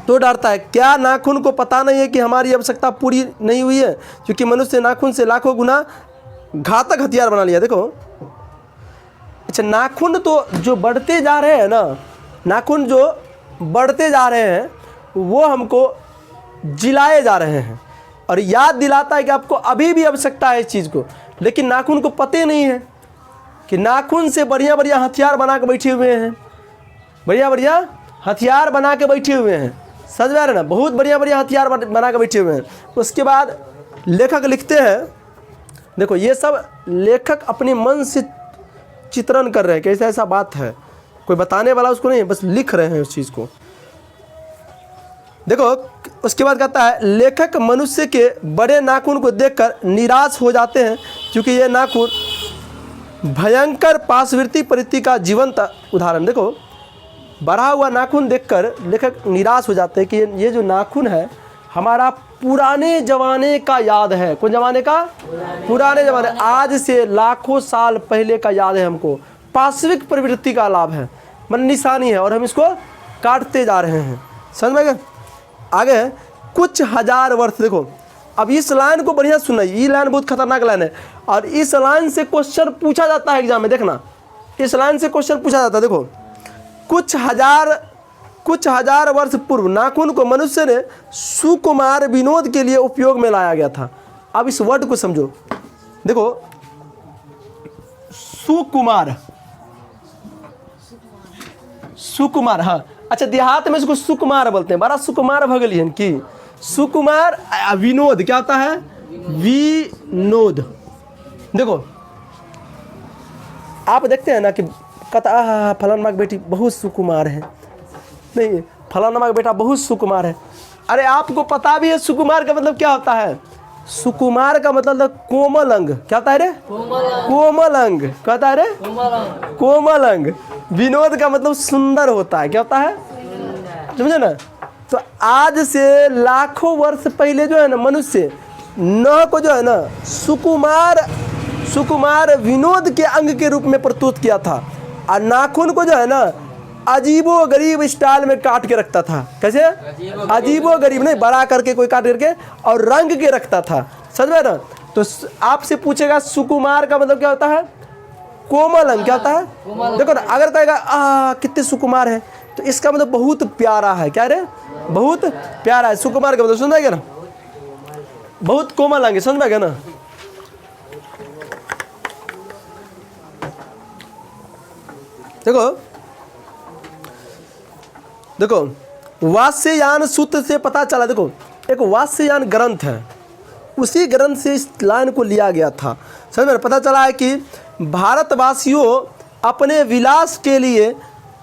तो डरता है। क्या नाखून को पता नहीं है कि हमारी आवश्यकता पूरी नहीं हुई है, क्योंकि मनुष्य नाखून से लाखों गुना घातक हथियार बना लिया। देखो, अच्छा, नाखून तो जो बढ़ते जा रहे हैं ना, नाखून जो बढ़ते जा रहे हैं वो हमको जिलाए जा रहे हैं, और याद दिलाता है कि आपको अभी भी आवश्यकता है इस चीज़ को। लेकिन नाखून को पते नहीं है कि नाखून से बढ़िया बढ़िया हथियार बना के बैठे हुए हैं, बढ़िया हथियार बना के बैठे हुए हैं, समझ में आ रहा है ना, बहुत बढ़िया हथियार बना के बैठे हुए हैं। उसके बाद लेखक लिखते हैं, देखो ये सब लेखक अपने मन से चित्रण कर रहे हैं कि ऐसा ऐसा बात है, कोई बताने वाला उसको नहीं, बस लिख रहे हैं उस चीज़ को। देखो, उसके बाद कहता है, लेखक मनुष्य के बड़े नाखून को देखकर निराश हो जाते हैं, क्योंकि ये नाखून भयंकर पाशवृत्ति प्रवृत्ति का जीवंत उदाहरण। देखो, बढ़ा हुआ नाखून देखकर लेखक निराश हो जाते हैं कि ये जो नाखून है हमारा पुराने ज़माने का याद है। कौन ज़माने का? पुराने ज़माने, आज से लाखों साल पहले का याद है हमको। पाशविक प्रवृत्ति का लाभ है, मन निशानी है, और हम इसको काटते जा रहे हैं। समझ में गए? आगे है, कुछ हजार वर्ष। देखो, अब इस लाइन को बढ़िया सुनना, ये लाइन बहुत खतरनाक लाइन है, और इस लाइन से क्वेश्चन पूछा जाता है एग्जाम में। देखना, इस लाइन से क्वेश्चन पूछा जाता है। देखो, कुछ हजार वर्ष पूर्व नाखून को मनुष्य ने सुकुमार विनोद के लिए उपयोग में लाया गया था। अब इस वर्ड को समझो। देखो, सुकुमार, हाँ, अच्छा, देहात में इसको सुकुमार बोलते हैं। बड़ा सुकुमार भगलियन की सुकुमार विनोद क्या होता है? विनोद। देखो आप देखते हैं ना कि कहता फलाना की बेटी बहुत सुकुमार है, नहीं फलाना का बेटा बहुत सुकुमार है। अरे आपको पता भी है सुकुमार का मतलब क्या होता है? सुकुमार का मतलब कोमल अंग। क्या होता है रे? कोमल अंग। क्या होता है रे? कोमल अंग। विनोद का मतलब सुंदर होता है। क्या होता है? समझे ना? तो आज से लाखों वर्ष पहले जो है ना मनुष्य न को जो है ना सुकुमार विनोद के अंग के रूप में प्रस्तुत किया था, और नाखून को जो है ना अजीबो गरीब स्टाइल में काट के रखता था। कैसे? अजीबो गरीब नहीं, बड़ा करके कोई काट करके और रंग के रखता था। समझ में ना? तो आपसे पूछेगा सुकुमार का मतलब क्या होता है? कोमल अंग। क्या होता है? देखो ना, अगर कहेगा कितने सुकुमार है तो इसका मतलब बहुत प्यारा है। क्या रे? बहुत प्यारा है। सुकुमार का मतलब समझ में गया ना? बहुत कोमल अंग। समझ में गया ना? देखो वात्स्ययान सूत्र से पता चला। देखो एक वात्स्ययान ग्रंथ है, उसी ग्रंथ से इस लाइन को लिया गया था। समझ में? पता चला है कि भारतवासियों अपने विलास के लिए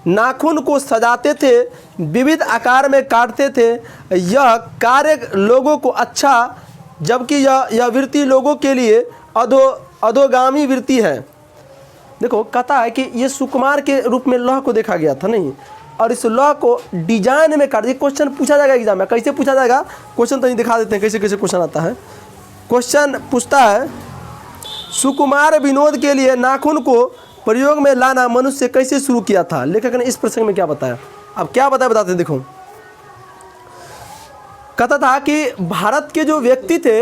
नाखून को सजाते थे, विविध आकार में काटते थे। यह कार्य लोगों को अच्छा, जबकि यह वृत्ति लोगों के लिए अधोगामी वृत्ति है। देखो कहता है कि ये सुकुमार के रूप में लौह को देखा गया था, नहीं, और इस लॉ को डिजाइन में काट। ये क्वेश्चन पूछा जाएगा एग्जाम में। कैसे पूछा जाएगा क्वेश्चन तो नहीं दिखा देते हैं, कैसे कैसे क्वेश्चन आता है। क्वेश्चन पूछता है सुकुमार विनोद के लिए नाखून को प्रयोग में लाना मनुष्य कैसे शुरू किया था? लेखक ने इस प्रसंग में क्या बताया? अब क्या बताते देखो। कहता था कि भारत के जो व्यक्ति थे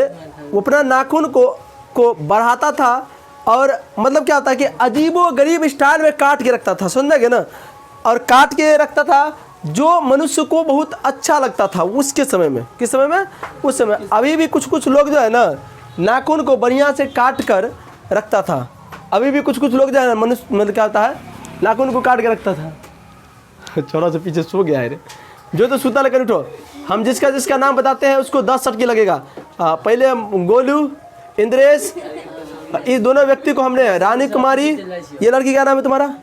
वो अपना नाखून को बढ़ाता था, और मतलब क्या होता है कि अजीबो गरीब स्टाइल में काट के रखता था। समझ गए ना? और काट के रखता था जो मनुष्य को बहुत अच्छा लगता था उसके समय में। किस समय में? उस समय। अभी भी कुछ लोग जो है ना नाखून को बढ़िया से काट कर रखता था। अभी भी कुछ लोग जो है ना मनुष्य मतलब क्या होता है नाखून को काट के रखता था। छोरा से पीछे सो गया है रे, जो तो सूता लेकर उठो। हम जिसका नाम बताते हैं उसको 10 सटकी लगेगा। पहले गोलू, इंद्रेश, इस दोनों व्यक्ति को हमने, रानी कुमारी, ये लड़की क्या नाम है तुम्हारा?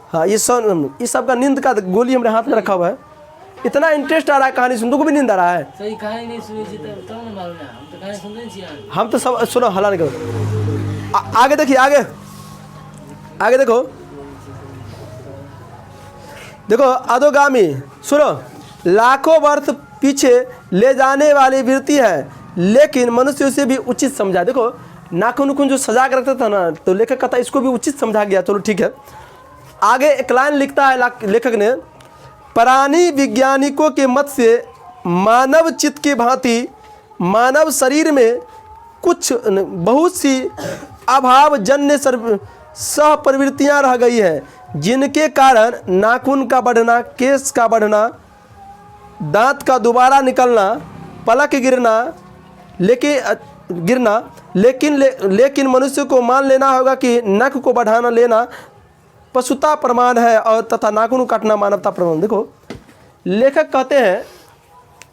हाँ, ये सब का नींद का गोली हमारे हाथ में रखा हुआ है। इतना इंटरेस्ट आ रहा है कहानी सुन, तुमको भी नींद आ रहा है? सही कहानी नहीं सुनी थी तब ना मालूम है। हम तो कहानी सुनते नहीं छिए। हम तो सब सुनो, हल्ला नहीं करो। आगे देखिए, आगे देखो अधोगामी। सुनो, लाखों वर्ष पीछे ले जाने वाली वृत्ति है, लेकिन मनुष्य उसे भी उचित समझा। देखो नाखून जो सजा कर रखता था ना, तो लेखक कहता इसको भी उचित समझा गया। चलो ठीक है। आगे एक लाइन लिखता है लेखक ने, प्राणी वैज्ञानिकों के मत से मानव चित्त की भांति मानव शरीर में बहुत सी अभावजन्य सह प्रवृत्तियाँ रह गई हैं, जिनके कारण नाखून का बढ़ना, केश का बढ़ना, दांत का दोबारा निकलना, पलक गिरना, लेकिन मनुष्य को मान लेना होगा कि नख को बढ़ाना लेना पशुता प्रमाण है और तथा नाखून काटना मानवता प्रमाण। देखो लेखक कहते हैं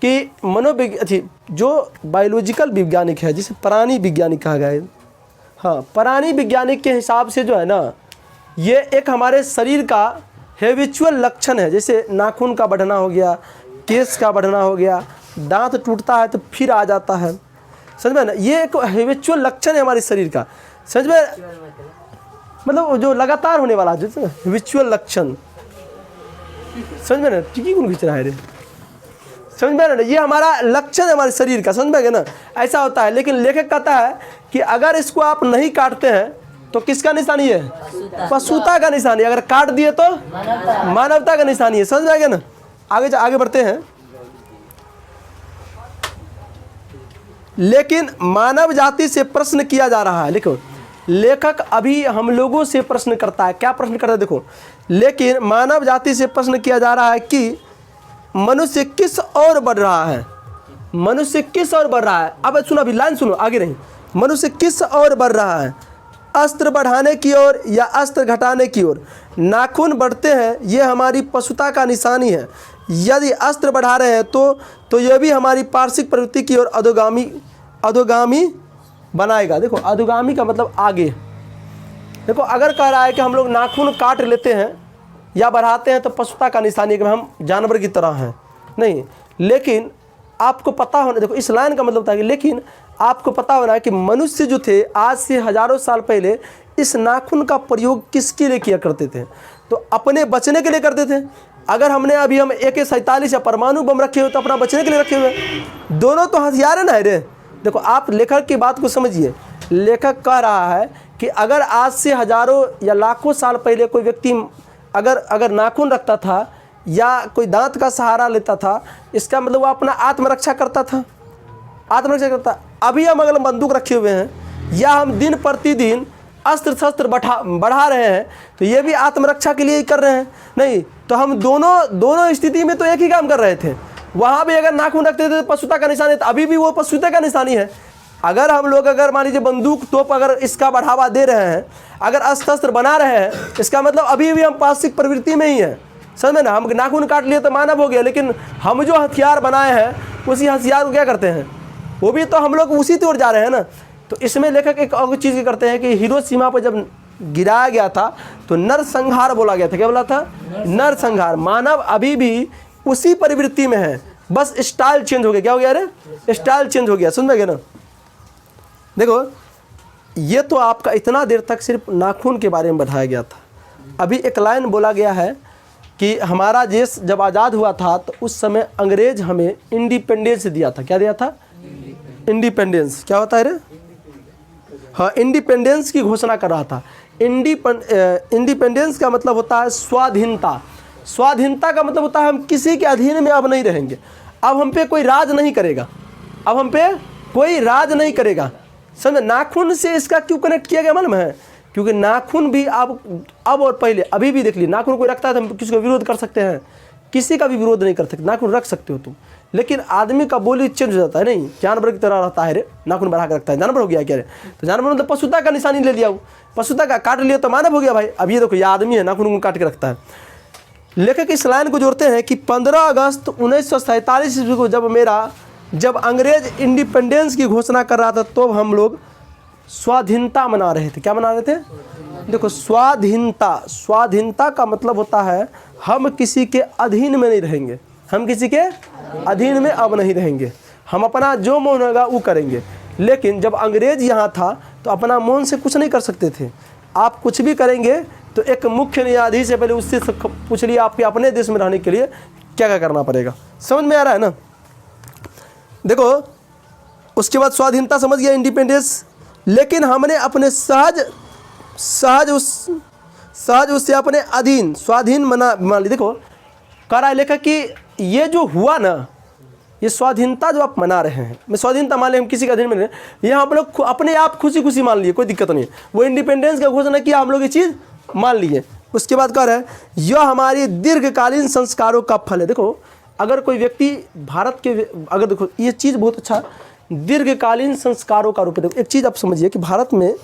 कि जो बायोलॉजिकल वैज्ञानिक है, जिसे प्राणी वैज्ञानिक कहा गया है, हाँ, प्राणी वैज्ञानिक के हिसाब से जो है ना, ये एक हमारे शरीर का हैबिचुअल लक्षण है। जैसे नाखून का बढ़ना हो गया, केश का बढ़ना हो गया, दांत टूटता है तो फिर आ जाता है। समझ में ना? ये एक हैबिचुअल लक्षण है हमारे शरीर का। समझ में? मतलब जो लगातार होने वाला जो हैबिचुअल लक्षण। समझ में ना? टिकी कौन खींच रहा है रे? समझ में ना? ये हमारा लक्षण है हमारे शरीर का। समझ में ना? ऐसा होता है। लेकिन लेखक कहता है कि अगर इसको आप नहीं काटते हैं तो किसका निशानी है? पशुता का निशानी। अगर काट दिए तो मानवता का निशानी है। समझ में आ गया ना? आगे बढ़ते हैं। लेकिन मानव जाति से प्रश्न किया जा रहा है। देखो लेखक अभी हम लोगों से प्रश्न करता है। क्या प्रश्न करता है? देखो, लेकिन मानव जाति से प्रश्न किया जा रहा है कि मनुष्य किस ओर बढ़ रहा है? मनुष्य किस ओर बढ़ रहा है? अब सुनो, अभी लाइन सुनो, आगे नहीं। मनुष्य किस ओर बढ़ रहा है? अस्त्र बढ़ाने की ओर या अस्त्र घटाने की ओर? नाखून बढ़ते हैं, ये हमारी पशुता का निशानी है। यदि अस्त्र बढ़ा रहे हैं तो यह भी हमारी पार्श्विक प्रवृत्ति की ओर अधोगामी बनाएगा। देखो अधोगामी का मतलब आगे। देखो अगर कह रहा है कि हम लोग नाखून काट लेते हैं या बढ़ाते हैं तो पशुता का निशानी है कि हम जानवर की तरह हैं, नहीं। लेकिन आपको पता होना, देखो इस लाइन का मतलब होता है कि लेकिन आपको पता होना है कि मनुष्य जो थे आज से हजारों साल पहले इस नाखून का प्रयोग किसके लिए किया करते थे? तो अपने बचने के लिए करते थे। अगर हम AK-47 या परमाणु बम रखे हुए तो अपना बचने के लिए रखे हुए, दोनों तो हथियार है ना रे। देखो आप लेखक की बात को समझिए। लेखक कह रहा है कि अगर आज से हजारों या लाखों साल पहले कोई व्यक्ति अगर नाखून रखता था या कोई दांत का सहारा लेता था, इसका मतलब वो अपना आत्मरक्षा करता था, आत्मरक्षा करता। अभी हम अगर बंदूक रखे हुए हैं या हम दिन प्रतिदिन अस्त्र शस्त्र बढ़ा रहे हैं तो ये भी आत्मरक्षा के लिए ही कर रहे हैं, नहीं। तो हम दोनों स्थिति में तो एक ही काम कर रहे थे। वहाँ भी अगर नाखून रखते थे तो पशुता का निशानी, तो अभी भी वो पशुता का निशानी है। अगर हम लोग मान लीजिए बंदूक तोप अगर इसका बढ़ावा दे रहे हैं, अगर अस्त्र शस्त्र बना रहे हैं, इसका मतलब अभी भी हम पार्श्विक प्रवृत्ति में ही हैं, समझ में ना। हम नाखून काट लिए तो मानव हो गया, लेकिन हम जो हथियार बनाए हैं उसी हथियार को क्या करते हैं, वो भी तो हम लोग उसी की ओर जा रहे हैं ना। तो इसमें लेखक एक और चीज़ करते हैं कि हिरोशिमा पर जब गिराया गया था तो नरसंहार बोला गया था। क्या बोला था? नरसंहार। मानव अभी भी उसी प्रवृत्ति में है, बस स्टाइल चेंज हो गया। क्या हो गया रे? स्टाइल चेंज हो गया। समझ में गया ना। देखो ये तो आपका इतना देर तक सिर्फ नाखून के बारे में बढ़ाया गया था। अभी एक लाइन बोला गया है कि हमारा देश जब आज़ाद हुआ था तो उस समय अंग्रेज हमें इंडिपेंडेंस दिया था। क्या दिया था? इंडिपेंडेंस। क्या होता है रे? हाँ, इंडिपेंडेंस की घोषणा कर रहा था। इंडिपेंडेंस का मतलब होता है स्वाधीनता। स्वाधीनता का मतलब होता है हम किसी के अधीन में अब नहीं रहेंगे, अब हम पे कोई राज नहीं करेगा, अब हम पे कोई राज नहीं करेगा। समझ? नाखून से इसका क्यों कनेक्ट किया गया मालूम है? क्योंकि नाखून भी अब और पहले अभी भी देख ली, नाखून कोई रखता है तो हम किसी का विरोध कर सकते हैं, किसी का भी विरोध नहीं कर सकते। नाखून रख सकते हो तुम, लेकिन आदमी का बोली चेंज हो जाता है। नहीं, जानवर की तरह रहता है रे, नाखून बढ़ा कर रखता है, जानवर हो गया क्या रे? तो जानवर मतलब पशुता का निशानी ले लिया, वो पशुता का काट लिया तो मानव हो गया भाई। अब ये देखो, ये आदमी है, नाखून को काट के रखता है। लेखक इस लाइन को जोड़ते हैं कि 15 अगस्त 1947 ईस्वी को जब अंग्रेज इंडिपेंडेंस की घोषणा कर रहा था तो हम लोग स्वाधीनता मना रहे थे। क्या मना रहे थे? देखो स्वाधीनता का मतलब होता है हम किसी के अधीन में नहीं रहेंगे, हम किसी के अधीन में अब नहीं रहेंगे, हम अपना जो मन होगा वो करेंगे। लेकिन जब अंग्रेज यहाँ था तो अपना मन से कुछ नहीं कर सकते थे। आप कुछ भी करेंगे तो एक मुख्य न्यायाधीश से पहले उससे पूछ लिया आपके अपने देश में रहने के लिए क्या क्या करना पड़ेगा। समझ में आ रहा है ना? देखो उसके बाद स्वाधीनता समझ गया, इंडिपेंडेंस। लेकिन हमने अपने सहज उससे अपने अधीन स्वाधीन मान ली। देखो कह रहा है लेखक कि ये जो हुआ ना, ये स्वाधीनता जो आप मना रहे हैं, मैं स्वाधीनता मान लिया, हम किसी के अधीन में नहीं, ये हम लोग अपने आप खुशी मान लिए, कोई दिक्कत नहीं है। वो इंडिपेंडेंस का घोषणा किया, हम लोग ये चीज़ मान लिए। उसके बाद कह रहा है यह हमारी दीर्घकालीन संस्कारों का फल है। देखो अगर कोई व्यक्ति भारत के, अगर देखो ये चीज़ बहुत अच्छा, दीर्घकालीन संस्कारों का रूप है। देखो एक चीज़ आप समझिए कि भारत में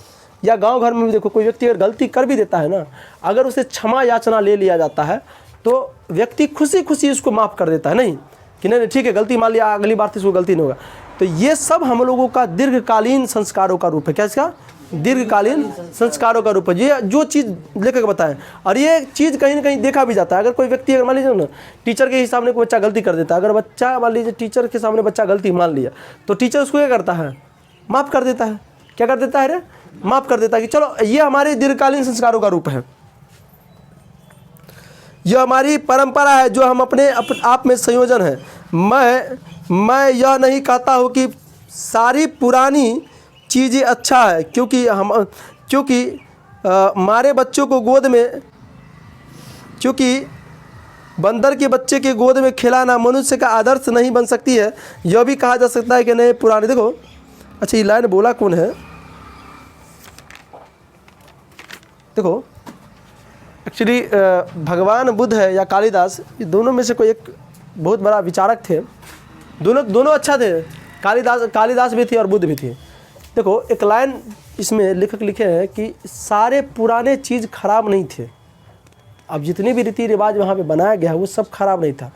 या गांव घर में भी देखो, कोई व्यक्ति अगर गलती कर भी देता है ना, अगर उसे क्षमा याचना ले लिया जाता है तो व्यक्ति खुशी उसको माफ़ कर देता है। नहीं कि नहीं ठीक है, गलती मान लिया, अगली बार से इसको गलती नहीं होगा। तो ये सब हम लोगों का दीर्घकालीन संस्कारों का रूप है। क्या इसका? दीर्घकालीन संस्कारों का रूप है। ये जो चीज़ लेकर बताएं, और ये चीज़ कहीं ना कहीं देखा भी जाता है। अगर कोई व्यक्ति अगर मान लीजिए ना, टीचर के सामने कोई बच्चा गलती कर देता है, अगर बच्चा मान लीजिए टीचर के सामने बच्चा गलती मान लिया तो टीचर उसको क्या करता है? माफ़ कर देता है। क्या कर देता है रे? माफ़ कर देता है कि चलो ये हमारे दीर्घकालीन संस्कारों का रूप है, यह हमारी परंपरा है जो हम अपने आप में संयोजन है। मैं यह नहीं कहता हूँ कि सारी पुरानी चीज़ें अच्छा है, क्योंकि हमारे बच्चों को गोद में, क्योंकि बंदर के बच्चे के गोद में खिलाना मनुष्य का आदर्श नहीं बन सकती है। यह भी कहा जा सकता है कि नहीं पुराने, देखो अच्छा ये लाइन बोला कौन है? देखो एक्चुअली भगवान बुद्ध है या कालिदास, ये दोनों में से कोई एक बहुत बड़ा विचारक थे। दोनों अच्छा थे, कालिदास भी थे और बुद्ध भी थे। देखो एक लाइन इसमें लेखक लिखे हैं कि सारे पुराने चीज़ खराब नहीं थे। अब जितने भी रीति रिवाज वहाँ पे बनाया गया है वो सब खराब नहीं था।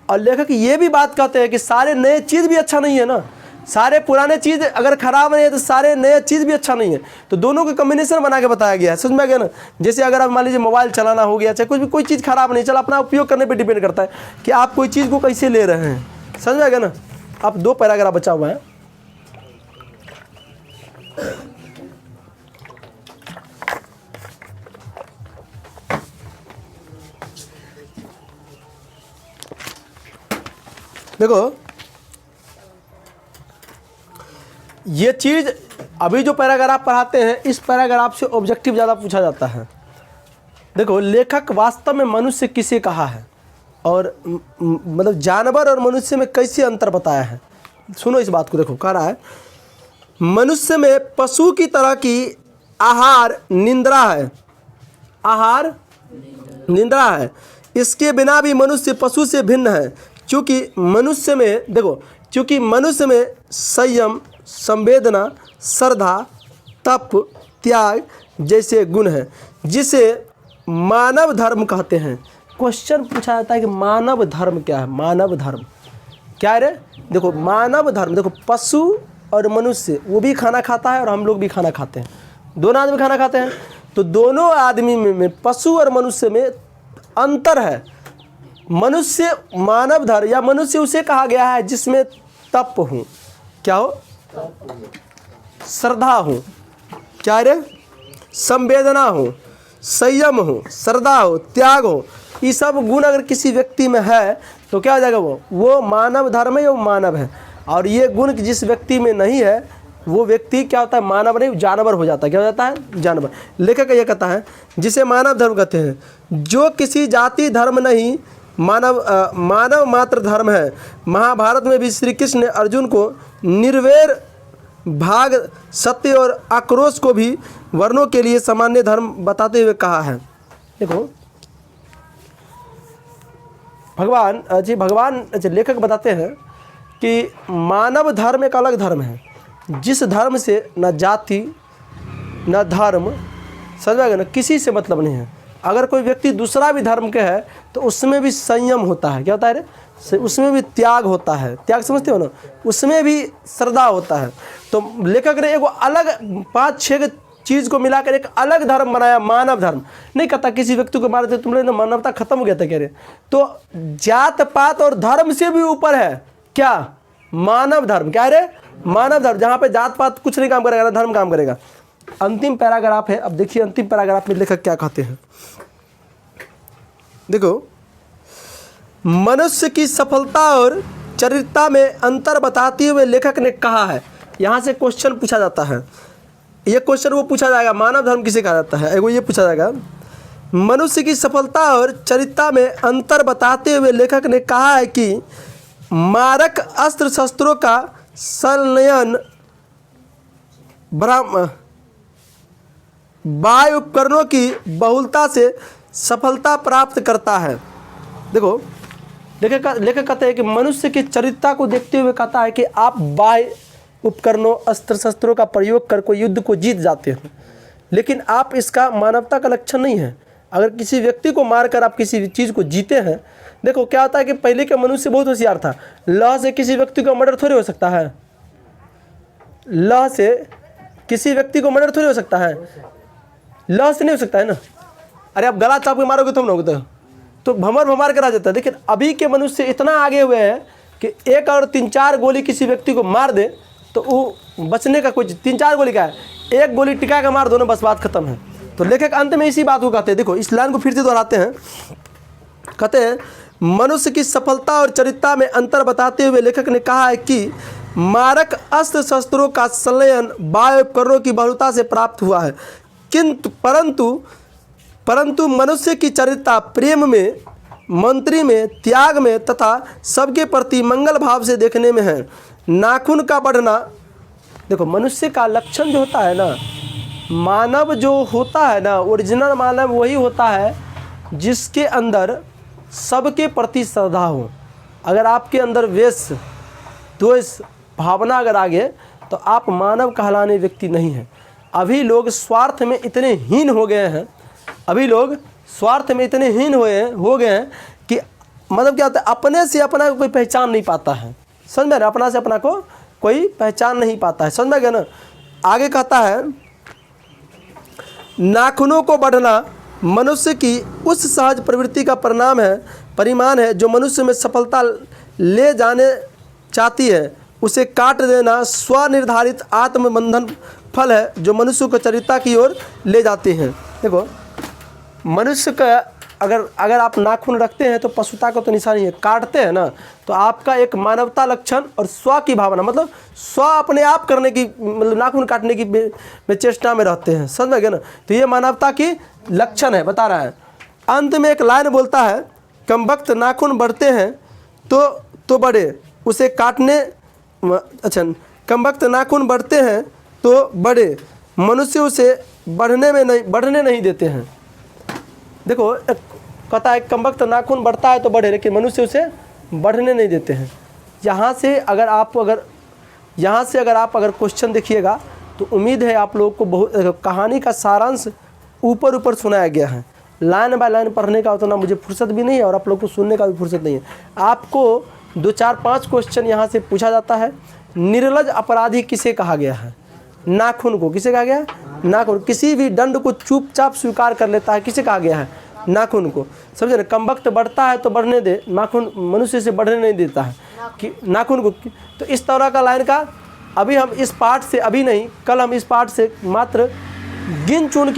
और लेखक ये भी बात कहते हैं कि सारे नए चीज़ भी अच्छा नहीं है ना, सारे पुराने चीज़ अगर ख़राब नहीं है तो सारे नए चीज़ भी अच्छा नहीं है। तो दोनों के कम्बिनेशन बना के बताया गया है, समझ में आ गया ना। जैसे अगर आप मान लीजिए मोबाइल चलाना हो गया, चाहे कुछ भी, कोई चीज़ ख़राब नहीं, चल अपना उपयोग करने पे डिपेंड करता है कि आप कोई चीज़ को कैसे ले रहे हैं, समझ में आ गया ना। आप 2 पैराग्राफ बचा हुआ है। देखो ये चीज़ अभी जो पैराग्राफ पढ़ाते हैं, इस पैराग्राफ से ऑब्जेक्टिव ज़्यादा पूछा जाता है। देखो लेखक वास्तव में मनुष्य किसे कहा है और मतलब जानवर और मनुष्य में कैसे अंतर बताया है। सुनो इस बात को, देखो कह रहा है मनुष्य में पशु की तरह की आहार निंद्रा है, आहार निंद्रा है, इसके बिना भी मनुष्य पशु से भिन्न है। क्योंकि मनुष्य में, देखो क्योंकि मनुष्य में संयम, संवेदना, श्रद्धा, तप, त्याग जैसे गुण हैं जिसे मानव धर्म कहते हैं। क्वेश्चन पूछा जाता है कि मानव धर्म क्या है, मानव धर्म क्या है रे। देखो मानव धर्म, देखो पशु और मनुष्य वो भी खाना खाता है और हम लोग भी खाना खाते हैं, दोनों आदमी खाना खाते हैं। तो दोनों आदमी में पशु और मनुष्य में अंतर है। मनुष्य मानव धर्म या मनुष्य उसे कहा गया है जिसमें तप हो, क्या हो, श्रद्धा हो, क्या रे, संवेदना हो, संयम हो, श्रद्धा हो, त्याग हो। ये सब गुण अगर किसी व्यक्ति में है तो क्या हो जाएगा, वो मानव धर्म है, वो मानव है। और ये गुण जिस व्यक्ति में नहीं है वो व्यक्ति क्या होता है, मानव नहीं जानवर हो जाता है। क्या हो जाता है, जानवर। लेखक ये कहता है जिसे मानव धर्म कहते हैं, जो किसी जाति धर्म नहीं, मानव मात्र धर्म है। महाभारत में भी श्री कृष्ण ने अर्जुन को निर्वैर भाग, सत्य और आक्रोश को भी वर्णों के लिए सामान्य धर्म बताते हुए कहा है। देखो भगवान लेखक बताते हैं कि मानव धर्म एक अलग धर्म है, जिस धर्म से न जाति न धर्म, समझ में, न किसी से मतलब नहीं है। अगर कोई व्यक्ति दूसरा भी धर्म के है तो उसमें भी संयम होता है, क्या होता है रे, उसमें भी त्याग होता है, त्याग समझते हो ना, उसमें भी श्रद्धा होता है। तो लेखक ने एक अलग 5-6 चीज़ को मिलाकर एक अलग धर्म बनाया, मानव धर्म। नहीं कहता किसी व्यक्ति को मारते तुम लोग मानवता खत्म हो गया था, कह रहे। तो जात पात और धर्म से भी ऊपर है क्या, मानव धर्म। क्या रे, मानव धर्म, जहाँ पे जात पात कुछ नहीं काम करेगा, धर्म काम करेगा। अंतिम पैराग्राफ है, अब देखिए अंतिम पैराग्राफ में लेखक क्या कहते हैं। देखो मनुष्य की सफलता और चरित्रता में अंतर बताते हुए लेखक ने कहा है, यहाँ से क्वेश्चन पूछा जाता है। ये क्वेश्चन वो पूछा जाएगा, मानव धर्म किसे कहा जाता है, एगो ये पूछा जाएगा। मनुष्य की सफलता और चरित्रता में अंतर बताते हुए लेखक ने कहा है कि मारक अस्त्र शस्त्रों का संलयन वायु उपकरणों की बहुलता से सफलता प्राप्त करता है। देखो लेखक कहते हैं कि मनुष्य की चरित्रता को देखते हुए कहता है कि आप बाह्य उपकरणों, अस्त्र शस्त्रों का प्रयोग कर कोई युद्ध को जीत जाते हैं, लेकिन आप इसका मानवता का लक्षण नहीं है। अगर किसी व्यक्ति को मारकर आप किसी चीज़ को जीते हैं, देखो क्या होता है कि पहले के मनुष्य बहुत होशियार था। लॉ से किसी व्यक्ति को मर्डर थोड़ी हो सकता है, लॉ से किसी व्यक्ति को मर्डर थोड़ी हो सकता है, लॉ से नहीं हो सकता है ना। अरे आप गला चाप के मारोगे तुम लोग तो भमर करा जाता है। लेकिन अभी के मनुष्य इतना आगे हुए हैं कि 1 और 3-4 गोली किसी व्यक्ति को मार दे तो वो बचने का कुछ 3-4 गोली का है, 1 गोली टिका के मार दो ना, बस बात खत्म है। तो लेखक अंत में इसी बात को कहते हैं। देखो इस लाइन को फिर से दोहराते हैं, कहते हैं मनुष्य की सफलता और चरित्रता में अंतर बताते हुए लेखक ने कहा है कि मारक अस्त्र शस्त्रों का संलयन वायु उपकरणों की बहुलता से प्राप्त हुआ है, किंतु परंतु मनुष्य की चरित्रता प्रेम में, मंत्री में, त्याग में तथा सबके प्रति मंगल भाव से देखने में है। नाखून का बढ़ना, देखो मनुष्य का लक्षण जो होता है ना, मानव जो होता है ना, ओरिजिनल मानव वही होता है जिसके अंदर सबके प्रति श्रद्धा हो। अगर आपके अंदर द्वेष भावना अगर आ गए तो आप मानव कहलाने व्यक्ति नहीं हैं। अभी लोग स्वार्थ में इतने हीन हो गए हैं, अभी लोग स्वार्थ में इतने हीन हो गए हैं कि मतलब क्या होता है, अपने से अपना को कोई पहचान नहीं पाता है। समझ में, अपना से अपना को कोई पहचान नहीं पाता है। समझ में गया ना। आगे कहता है, नाखूनों को बढ़ना मनुष्य की उस सहज प्रवृत्ति का परिमाण है जो मनुष्य में सफलता ले जाने चाहती है। उसे काट देना स्वनिर्धारित आत्मबंधन फल है जो मनुष्य को चरित्रता की ओर ले जाते हैं। देखो, मनुष्य का अगर आप नाखून रखते हैं तो पशुता का तो निशानी है, काटते हैं ना तो आपका एक मानवता लक्षण और स्व की भावना, मतलब स्व अपने आप करने की, मतलब नाखून काटने की में चेष्टा में रहते हैं। समझ में गया ना। तो ये मानवता की लक्षण है, बता रहा है। अंत में एक लाइन बोलता है, कम वक्त नाखून बढ़ते हैं तो बड़े, उसे काटने, अच्छा, कम वक्त नाखून बढ़ते हैं तो बड़े, मनुष्य उसे बढ़ने नहीं देते हैं। देखो, कहता है कम वक्त नाखून बढ़ता है तो बढ़े, लेकिन मनुष्य उसे बढ़ने नहीं देते हैं। यहाँ से अगर आप क्वेश्चन देखिएगा तो उम्मीद है आप लोगों को बहुत कहानी का सारांश ऊपर सुनाया गया है। लाइन बाय लाइन पढ़ने का उतना मुझे फुर्सत भी नहीं है और आप लोग को सुनने का भी फुर्सत नहीं है। आपको 2, 4, 5 क्वेश्चन यहाँ से पूछा जाता है। निर्लज अपराधी किसे कहा गया है? नाखून को। किसे कहा गया है? नाखून। किसी भी दंड को चुपचाप स्वीकार कर लेता है, किसे कहा गया है? नाखून को। समझे ना। कम वक्त बढ़ता है तो बढ़ने दे, नाखून मनुष्य से बढ़ने नहीं देता है कि नाखून को। तो इस तरह का लाइन का अभी हम इस पाठ से, अभी नहीं, कल हम इस पाठ से मात्र गिन चुन